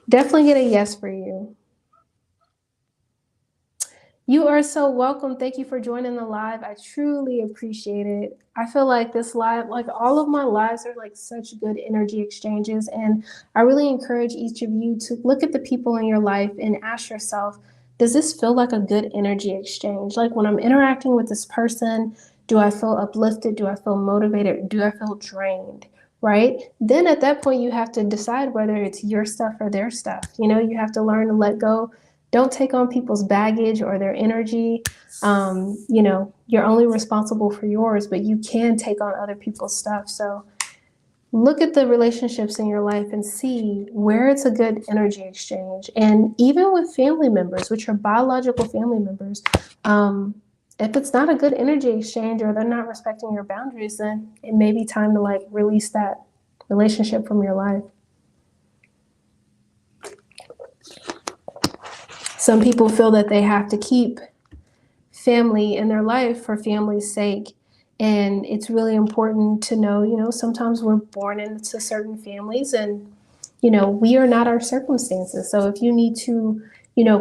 Definitely get a yes for you. You are so welcome. Thank you for joining the live. I truly appreciate it. I feel like this live, like all of my lives are like such good energy exchanges. And I really encourage each of you to look at the people in your life and ask yourself, does this feel like a good energy exchange? Like when I'm interacting with this person, do I feel uplifted? Do I feel motivated? Do I feel drained? Right? Then at that point, you have to decide whether it's your stuff or their stuff. You have to learn to let go. Don't take on people's baggage or their energy. You're only responsible for yours, but you can take on other people's stuff. So look at the relationships in your life and see where it's a good energy exchange. And even with family members, which are biological family members, if it's not a good energy exchange or they're not respecting your boundaries, then it may be time to like release that relationship from your life. Some people feel that they have to keep family in their life for family's sake. And it's really important to know, sometimes we're born into certain families and, we are not our circumstances. So if you need to,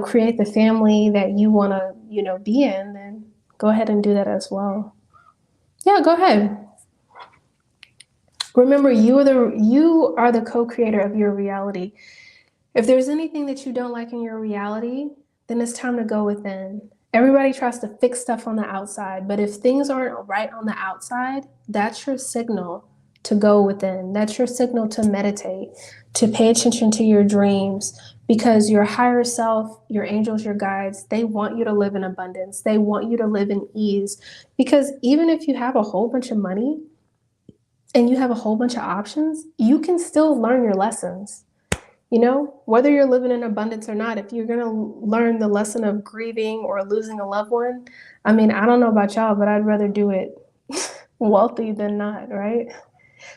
create the family that you want to, be in, then go ahead and do that as well. Yeah, go ahead. Remember, you are the co-creator of your reality. If there's anything that you don't like in your reality, then it's time to go within. Everybody tries to fix stuff on the outside, but if things aren't right on the outside, that's your signal to go within. That's your signal to meditate, to pay attention to your dreams, because your higher self, your angels, your guides, they want you to live in abundance. They want you to live in ease, because even if you have a whole bunch of money and you have a whole bunch of options, you can still learn your lessons. Whether you're living in abundance or not, if you're going to learn the lesson of grieving or losing a loved one, I don't know about y'all, but I'd rather do it wealthy than not, right?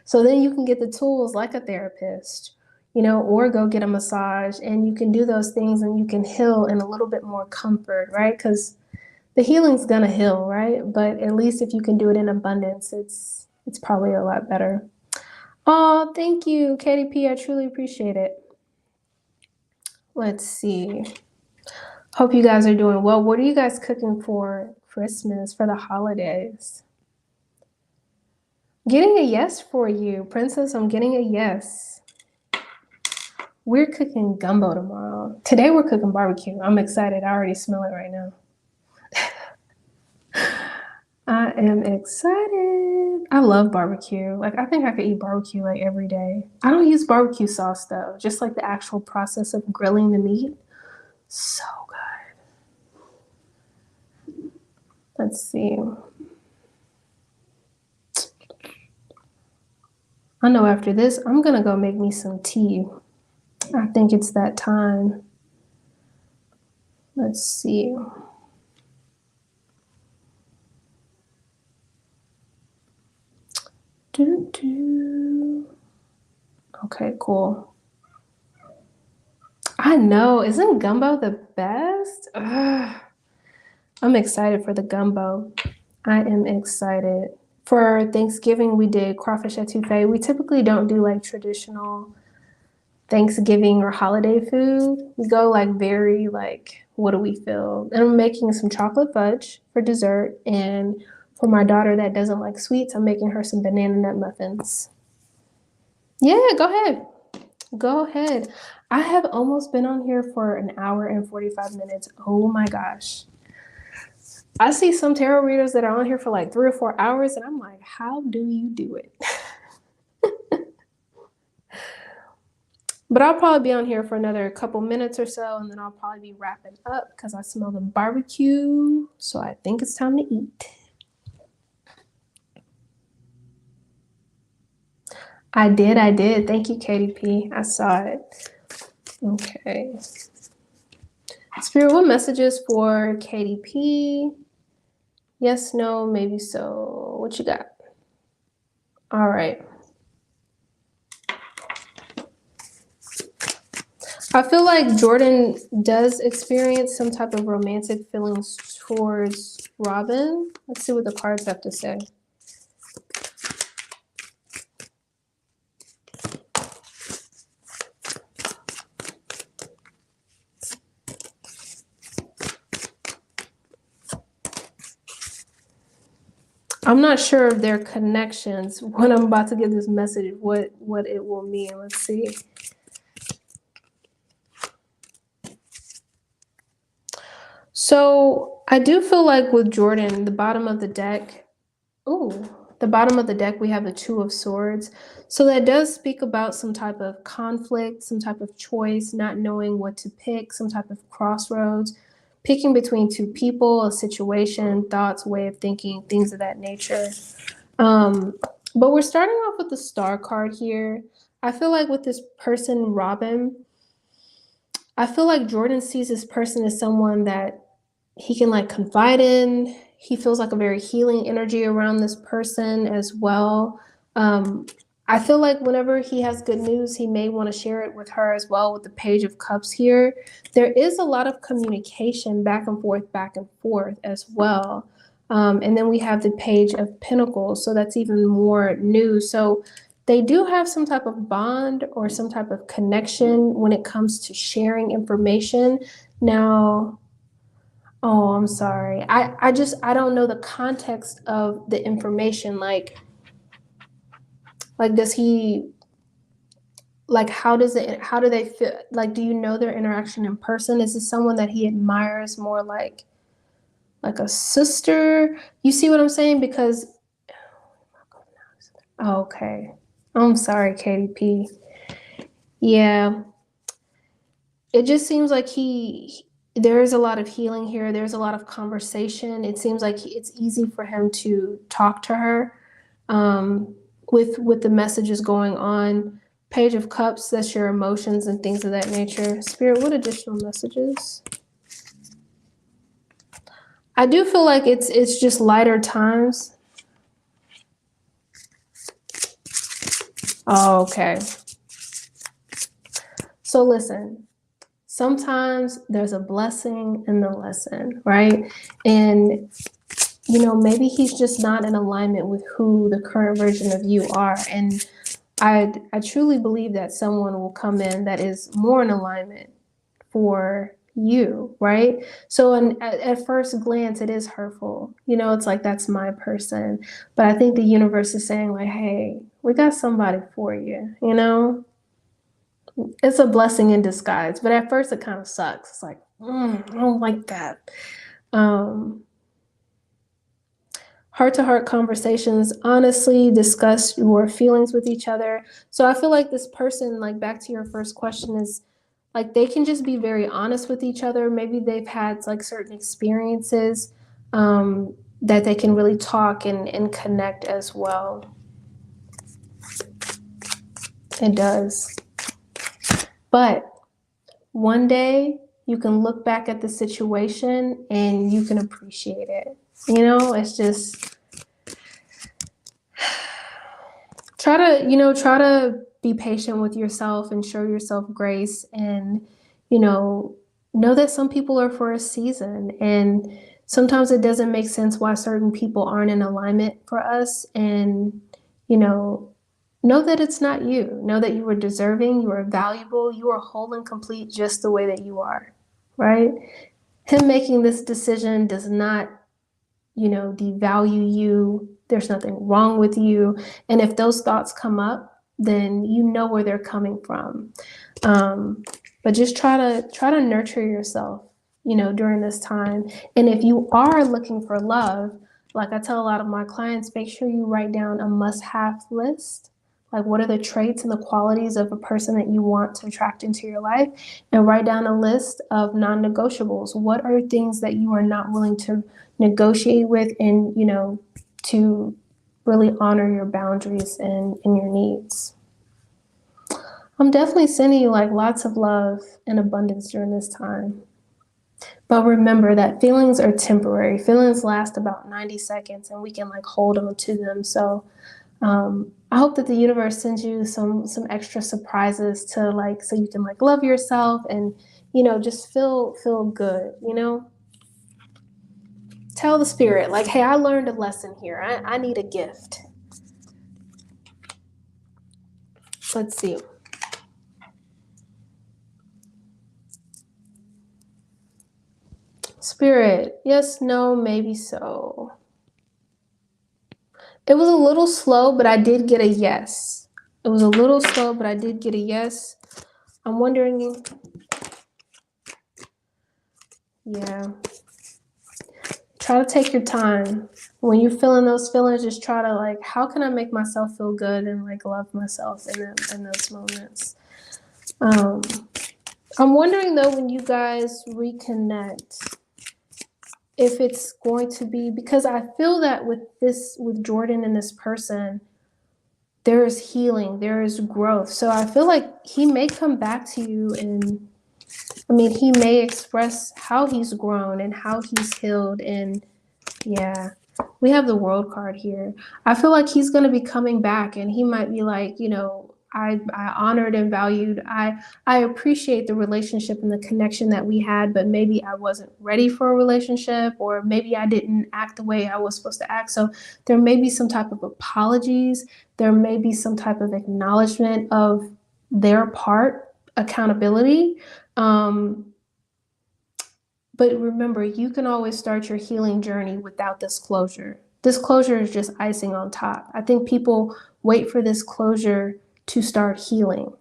So then you can get the tools like a therapist, or go get a massage, and you can do those things and you can heal in a little bit more comfort, right? Because the healing's going to heal, right? But at least if you can do it in abundance, it's probably a lot better. Oh, thank you, KDP. I truly appreciate it. Let's see. Hope you guys are doing well. What are you guys cooking for Christmas, for the holidays? Getting a yes for you, Princess. I'm getting a yes. We're cooking gumbo tomorrow. Today we're cooking barbecue. I'm excited. I already smell it right now. I am excited. I love barbecue. Like, I think I could eat barbecue like every day. I don't use barbecue sauce though. Just like the actual process of grilling the meat. So good. Let's see. I know after this, I'm gonna go make me some tea. I think it's that time. Let's see. Okay, cool. I know. Isn't gumbo the best? Ugh. I'm excited for the gumbo. I am excited. For Thanksgiving, we did crawfish etouffee. We typically don't do like traditional Thanksgiving or holiday food. We go like very like, what do we feel? And I'm making some chocolate fudge for dessert. And for my daughter that doesn't like sweets, I'm making her some banana nut muffins. Yeah, go ahead. Go ahead. I have almost been on here for an hour and 45 minutes. Oh my gosh. I see some tarot readers that are on here for like 3 or 4 hours, and I'm like, how do you do it? But I'll probably be on here for another couple minutes or so, and then I'll probably be wrapping up because I smell the barbecue. So I think it's time to eat. I did. Thank you, Katie P. I saw it. Okay. Spirit, what messages for Katie P? Yes, no, maybe so. What you got? All right. I feel like Jordan does experience some type of romantic feelings towards Robin. Let's see what the cards have to say. I'm not sure of their connections when I'm about to give this message, what it will mean. Let's see. So I do feel like with Jordan, the bottom of the deck, we have the Two of Swords. So that does speak about some type of conflict, some type of choice, not knowing what to pick, some type of crossroads, picking between two people, a situation, thoughts, way of thinking, things of that nature. But we're starting off with the Star card here. I feel like with this person, Robin, I feel like Jordan sees this person as someone that he can like confide in. He feels like a very healing energy around this person as well. I feel like whenever he has good news, he may want to share it with her as well. With the Page of Cups here, there is a lot of communication back and forth as well. And then we have the Page of Pentacles, so that's even more new. So they do have some type of bond or some type of connection when it comes to sharing information. Now, oh, I'm sorry. I don't know the context of the information. Like does he, like, how do they feel? Like, do you know their interaction in person? Is this someone that he admires more like a sister? You see what I'm saying? Because, oh, okay. I'm sorry, Katie P. Yeah. It just seems like there is a lot of healing here. There's a lot of conversation. It seems like it's easy for him to talk to her with the messages going on. Page of Cups, that's your emotions and things of that nature. Spirit, what additional messages? I do feel like it's just lighter times. Oh, okay. So listen, sometimes there's a blessing in the lesson, right? And maybe he's just not in alignment with who the current version of you are. And I truly believe that someone will come in that is more in alignment for you, right? So at first glance, it is hurtful. It's like, that's my person. But I think the universe is saying like, hey, we got somebody for you, It's a blessing in disguise. But at first it kind of sucks. It's like, I don't like that. Heart-to-heart conversations, honestly discuss your feelings with each other. So I feel like this person, like, back to your first question, is like they can just be very honest with each other. Maybe they've had like certain experiences that they can really talk and connect as well. It does. But one day you can look back at the situation and you can appreciate it. You know, it's just try to be patient with yourself and show yourself grace, and know that some people are for a season, and sometimes it doesn't make sense why certain people aren't in alignment for us. And know that it's not you. Know that you are deserving, you are valuable, you are whole and complete just the way that you are, right? Him making this decision does not devalue you. There's nothing wrong with you. And if those thoughts come up, then you know where they're coming from. But just try to nurture yourself, during this time. And if you are looking for love, like I tell a lot of my clients, make sure you write down a must-have list. Like, what are the traits and the qualities of a person that you want to attract into your life? And write down a list of non-negotiables. What are things that you are not willing to negotiate with, and to really honor your boundaries and your needs. I'm definitely sending you like lots of love and abundance during this time. But remember that feelings are temporary. Feelings last about 90 seconds and we can like hold on to them. So I hope that the universe sends you some extra surprises to so you can love yourself and just feel good. Tell the spirit, hey, I learned a lesson here. I need a gift. Let's see. Spirit, yes, no, maybe so. It was a little slow, but I did get a yes. It was a little slow, but I did get a yes. I'm wondering, yeah. Try to take your time. When you're feeling those feelings, just try to how can I make myself feel good and love myself in those moments. I'm wondering though, when you guys reconnect, if it's going to be, because I feel that with Jordan and this person, there is healing, there is growth. So I feel like he may come back to you, and he may express how he's grown and how he's healed. And yeah, we have the World card here. I feel like he's going to be coming back, and he might be I honored and valued. I appreciate the relationship and the connection that we had, but maybe I wasn't ready for a relationship, or maybe I didn't act the way I was supposed to act. So there may be some type of apologies. There may be some type of acknowledgement of their part, accountability. But remember, you can always start your healing journey without this closure. This closure is just icing on top. I think people wait for this closure to start healing.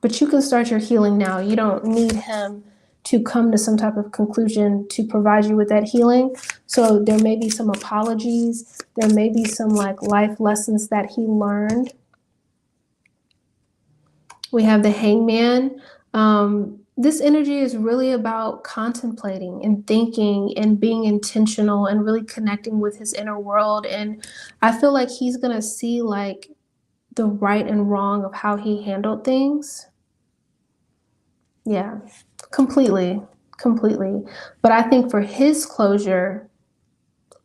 But you can start your healing now. You don't need him to come to some type of conclusion to provide you with that healing. So there may be some apologies. There may be some life lessons that he learned. We have the Hangman. This energy is really about contemplating and thinking and being intentional and really connecting with his inner world. And I feel like he's going to see the right and wrong of how he handled things. Yeah, completely. But I think for his closure,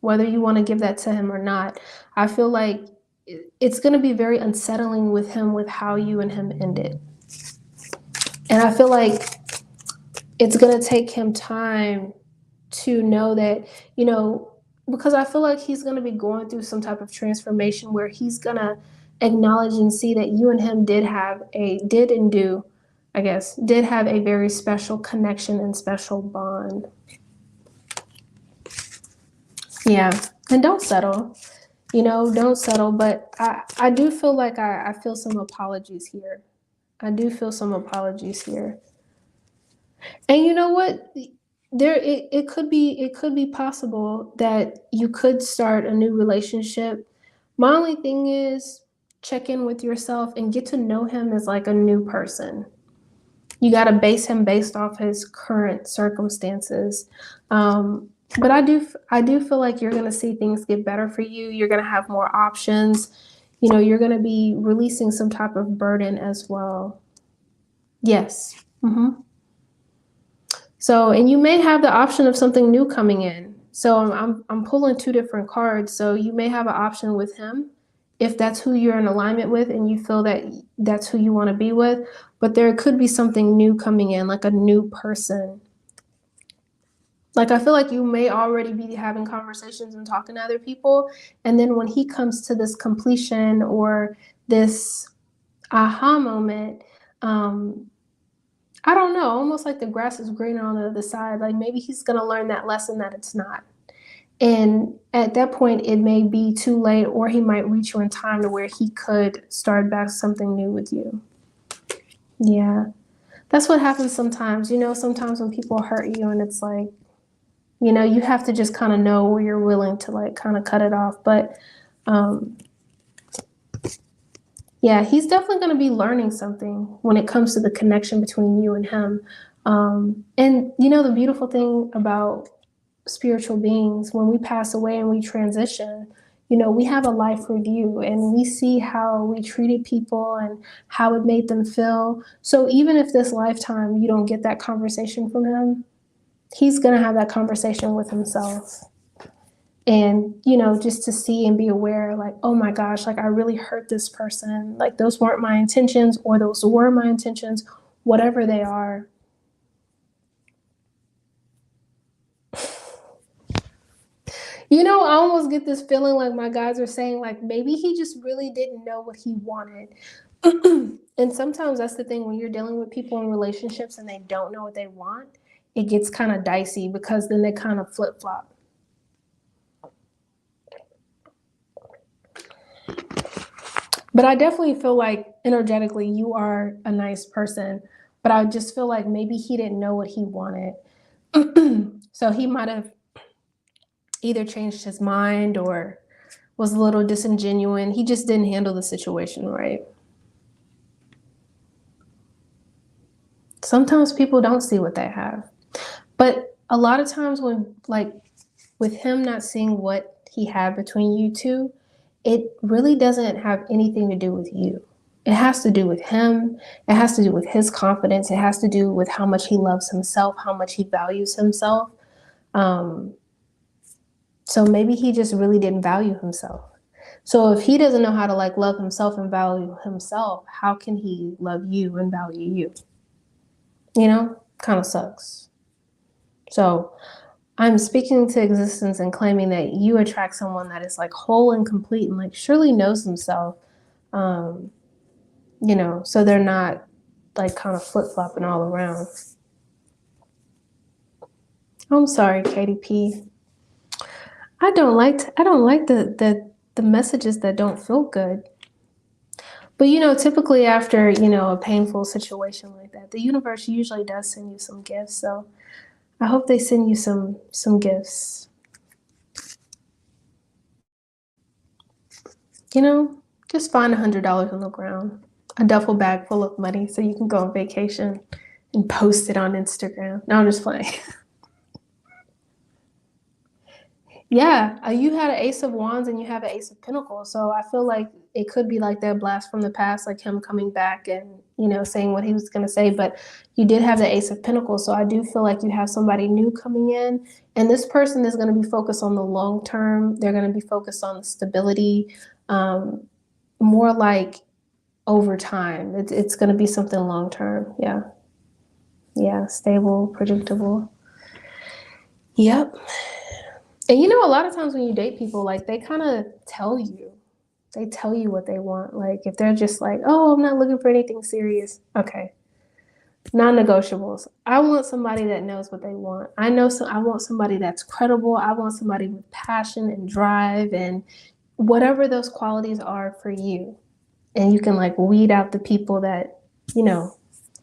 whether you want to give that to him or not, I feel like it's going to be very unsettling with him with how you and him ended. And I feel like it's going to take him time to know that, because I feel like he's going to be going through some type of transformation where he's going to acknowledge and see that you and him did have a very special connection and special bond. Yeah. And don't settle, don't settle. But I do feel like I feel some apologies here. And you know what? It could be possible that you could start a new relationship. My only thing is check in with yourself and get to know him as a new person. You got to base him based off his current circumstances. But I do feel like you're going to see things get better for you. You're going to have more options. you're going to be releasing some type of burden as well. Yes. So, and you may have the option of something new coming in. So I'm pulling two different cards. So you may have an option with him if that's who you're in alignment with and you feel that that's who you want to be with. But there could be something new coming in, like a new person. Like, I feel like you may already be having conversations and talking to other people. And then when he comes to this completion or this aha moment, I don't know, almost like the grass is greener on the other side. Like maybe he's going to learn that lesson that it's not. And at that point, it may be too late, or he might reach you in time to where he could start back something new with you. Yeah. That's what happens sometimes. Sometimes when people hurt you and it's like, you have to just kind of know where you're willing to like kind of cut it off. But yeah, he's definitely going to be learning something when it comes to the connection between you and him. And the beautiful thing about spiritual beings, when we pass away and we transition, we have a life review and we see how we treated people and how it made them feel. So even if this lifetime you don't get that conversation from him, he's going to have that conversation with himself. And, just to see and be aware, like, oh my gosh, like I really hurt this person. Like those weren't my intentions, or those were my intentions, whatever they are. I almost get this feeling like my guys are saying, like, maybe he just really didn't know what he wanted. And sometimes that's the thing when you're dealing with people in relationships and they don't know what they want, it gets kind of dicey because then they kind of flip-flop. But I definitely feel like energetically you are a nice person, but I just feel like maybe he didn't know what he wanted. So he might have either changed his mind or was a little disingenuous. He just didn't handle the situation right. Sometimes people don't see what they have. But a lot of times when, like, with him not seeing what he had between you two, it really doesn't have anything to do with you. It has to do with him. It has to do with his confidence. It has to do with how much he loves himself, how much he values himself. So maybe he just really didn't value himself. So if he doesn't know how to like love himself and value himself, how can he love you and value you? Kind of sucks. So I'm speaking to existence and claiming that you attract someone that is like whole and complete and like surely knows himself. So they're not like kind of flip-flopping all around. I'm sorry, Katie P. I don't like the messages that don't feel good. But typically after, a painful situation like that, the universe usually does send you some gifts. So I hope they send you some gifts. Just find $100 on the ground, a duffel bag full of money so you can go on vacation and post it on Instagram. No, I'm just playing. Yeah, you had an Ace of Wands and you have an Ace of Pentacles. So I feel like it could be like that blast from the past, like him coming back and, saying what he was going to say. But you did have the Ace of Pentacles. So I do feel like you have somebody new coming in. And this person is going to be focused on the long term. They're going to be focused on the stability, more like over time. It's going to be something long term. Yeah. Yeah, stable, predictable. Yep. And a lot of times when you date people, like they kind of tell you what they want. Like if they're just like, oh, I'm not looking for anything serious. Okay. Non-negotiables. I want somebody that knows what they want. I want somebody that's credible. I want somebody with passion and drive and whatever those qualities are for you. And you can like weed out the people that,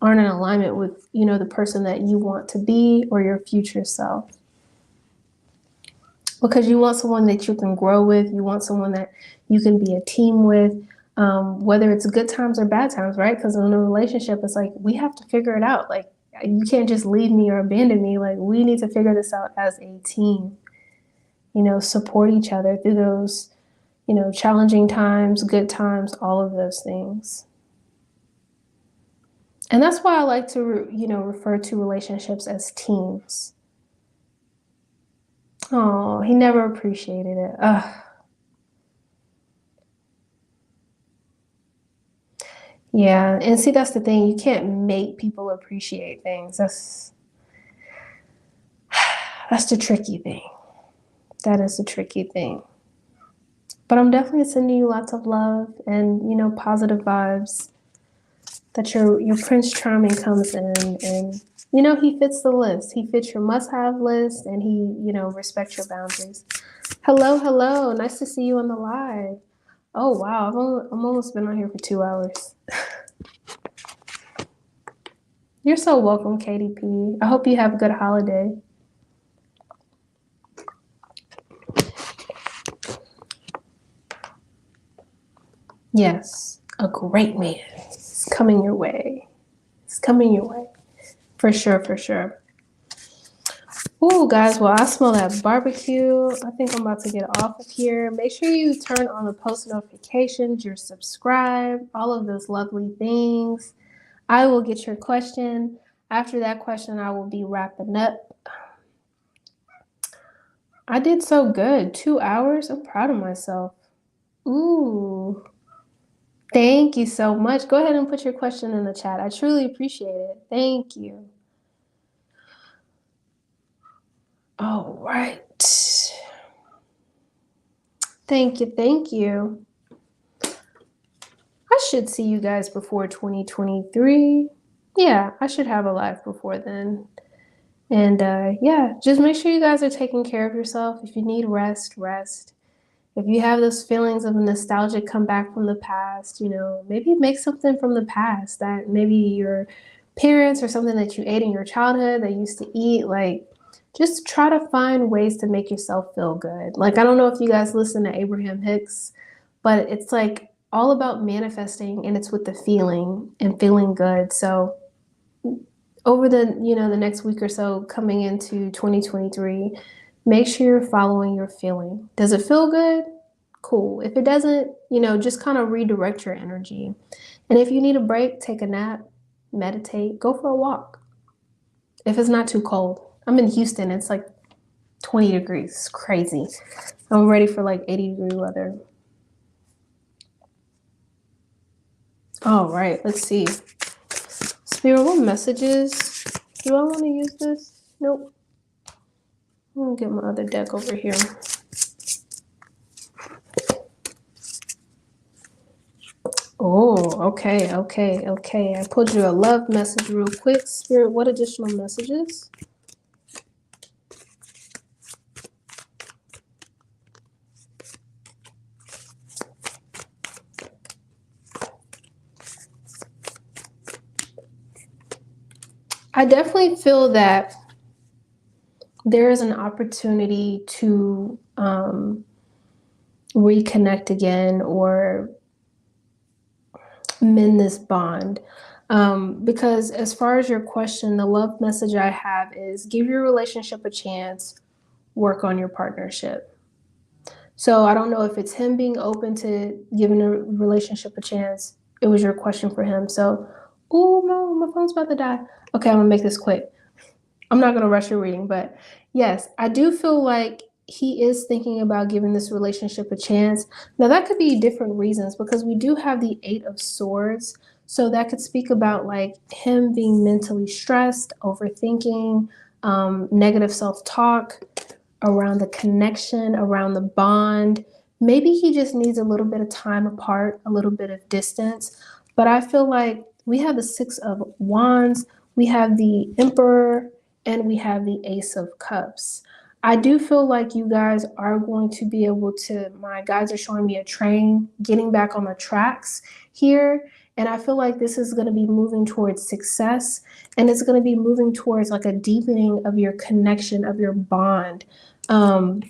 aren't in alignment with, the person that you want to be or your future self. Because you want someone that you can grow with. You want someone that you can be a team with, whether it's good times or bad times, right? Because in a relationship, it's like, we have to figure it out. Like, you can't just leave me or abandon me. Like, we need to figure this out as a team, support each other through those, challenging times, good times, all of those things. And that's why I like to, refer to relationships as teams. Oh, he never appreciated it. Ugh. Yeah, and see, that's the thing. You can't make people appreciate things. That's the tricky thing. That is the tricky thing. But I'm definitely sending you lots of love and, positive vibes that your Prince Charming comes in and, he fits the list. He fits your must-have list and he, respects your boundaries. Hello, hello. Nice to see you on the live. Oh, wow. I'm almost been on here for 2 hours. You're so welcome, KDP. I hope you have a good holiday. Yes, a great man is coming your way. It's coming your way. For sure, for sure. Ooh, guys, well, I smell that barbecue. I think I'm about to get off of here. Make sure you turn on the post notifications, you're subscribed, all of those lovely things. I will get your question. After that question, I will be wrapping up. I did so good. 2 hours. I'm proud of myself. Ooh. Thank you so much. Go ahead and put your question in the chat. I truly appreciate it. Thank you. All right. Thank you. Thank you. I should see you guys before 2023. Yeah, I should have a live before then. And yeah, just make sure you guys are taking care of yourself. If you need rest, rest. If you have those feelings of nostalgia come back from the past, maybe make something from the past that maybe your parents or something that you ate in your childhood that you used to eat. Like, just try to find ways to make yourself feel good. Like, I don't know if you guys listen to Abraham Hicks, but it's like all about manifesting and it's with the feeling and feeling good. So over the next week or so coming into 2023, make sure you're following your feeling. Does it feel good? Cool. If it doesn't, just kind of redirect your energy. And if you need a break, take a nap, meditate, go for a walk. If it's not too cold. I'm in Houston. It's like 20 degrees. It's crazy. I'm ready for like 80-degree weather. All right, let's see. Spirit, what messages? Do I want to use this? Nope. I'm gonna get my other deck over here. Oh, okay. I pulled you a love message real quick. Spirit, what additional messages? I definitely feel that there is an opportunity to reconnect again or mend this bond. Because as far as your question, the love message I have is give your relationship a chance, work on your partnership. So I don't know if it's him being open to giving a relationship a chance. It was your question for him. So, oh no, my phone's about to die. Okay, I'm gonna make this quick. I'm not gonna rush your reading, but yes, I do feel like he is thinking about giving this relationship a chance. Now that could be different reasons because we do have the 8 of Swords. So that could speak about like him being mentally stressed, overthinking, negative self-talk around the connection, around the bond. Maybe he just needs a little bit of time apart, a little bit of distance. But I feel like we have the 6 of Wands, we have the Emperor, and we have the Ace of Cups. I do feel like you guys are going to be able to, my guides are showing me a train getting back on the tracks here. And I feel like this is going to be moving towards success. And it's going to be moving towards like a deepening of your connection, of your bond. I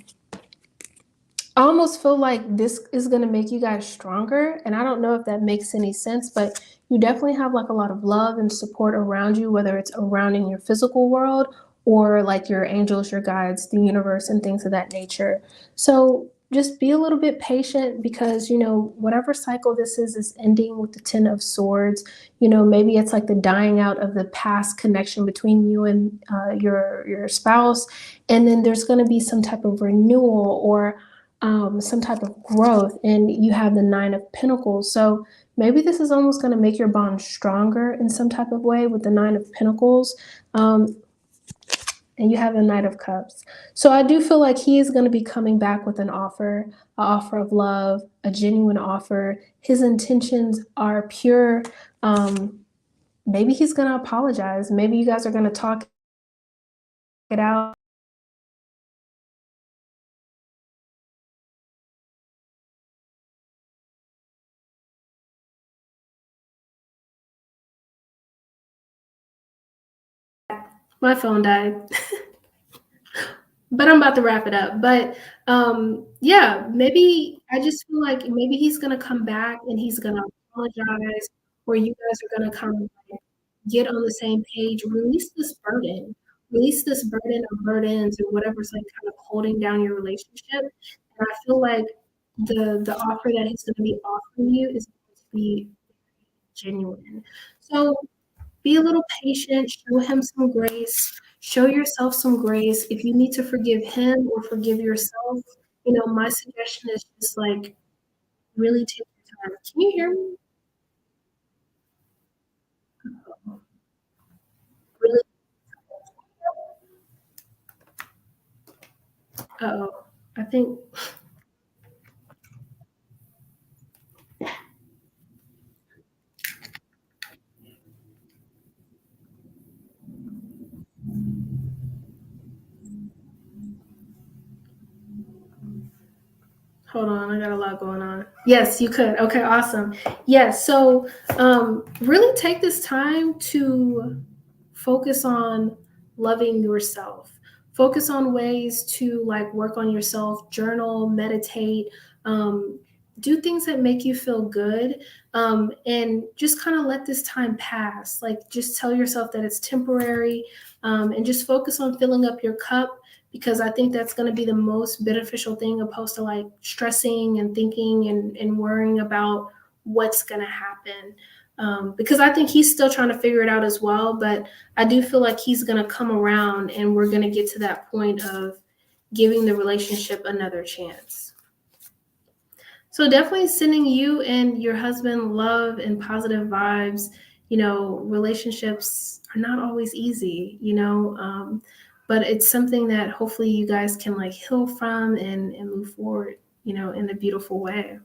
almost feel like this is going to make you guys stronger. And I don't know if that makes any sense, but you definitely have like a lot of love and support around you, whether it's around in your physical world or like your angels, your guides, the universe, and things of that nature. So just be a little bit patient because, whatever cycle this is ending with the 10 of swords. Maybe it's like the dying out of the past connection between you and your spouse, and then there's going to be some type of renewal or some type of growth, and you have the 9 of Pentacles. So maybe this is almost going to make your bond stronger in some type of way with the 9 of Pentacles. Um, and you have the Knight of Cups. So I do feel like he is going to be coming back with an offer of love, a genuine offer. His intentions are pure. Um, Maybe he's going to apologize. Maybe you guys are going to talk it out. My phone died. But I'm about to wrap it up. But yeah, maybe I just feel like maybe he's gonna come back and he's gonna apologize, or you guys are gonna kind of like get on the same page, release this burden of burdens or whatever's like kind of holding down your relationship. And I feel like the offer that he's gonna be offering you is going to be genuine. So be a little patient, show him some grace, show yourself some grace. If you need to forgive him or forgive yourself, my suggestion is just like really take your time. Can you hear me? Really? Uh-oh. I think, hold on, I got a lot going on. Yes, you could. Okay, awesome. Yes, so really take this time to focus on loving yourself. Focus on ways to like work on yourself, journal, meditate, do things that make you feel good, and just kind of let this time pass. Like just tell yourself that it's temporary, and just focus on filling up your cup because I think that's going to be the most beneficial thing opposed to like stressing and thinking and worrying about what's going to happen. Because I think he's still trying to figure it out as well, but I do feel like he's going to come around and we're going to get to that point of giving the relationship another chance. So definitely sending you and your husband love and positive vibes. Relationships are not always easy, but it's something that hopefully you guys can like heal from and move forward, in a beautiful way.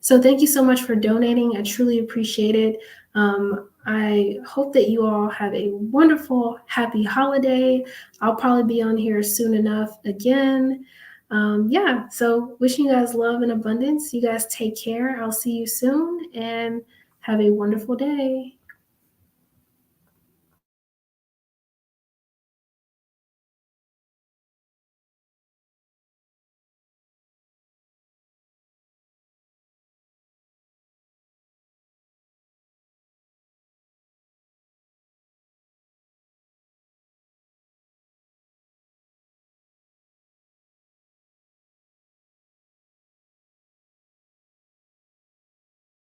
So thank you so much for donating. I truly appreciate it. I hope that you all have a wonderful, happy holiday. I'll probably be on here soon enough again. Yeah, so wishing you guys love and abundance. You guys take care. I'll see you soon and have a wonderful day.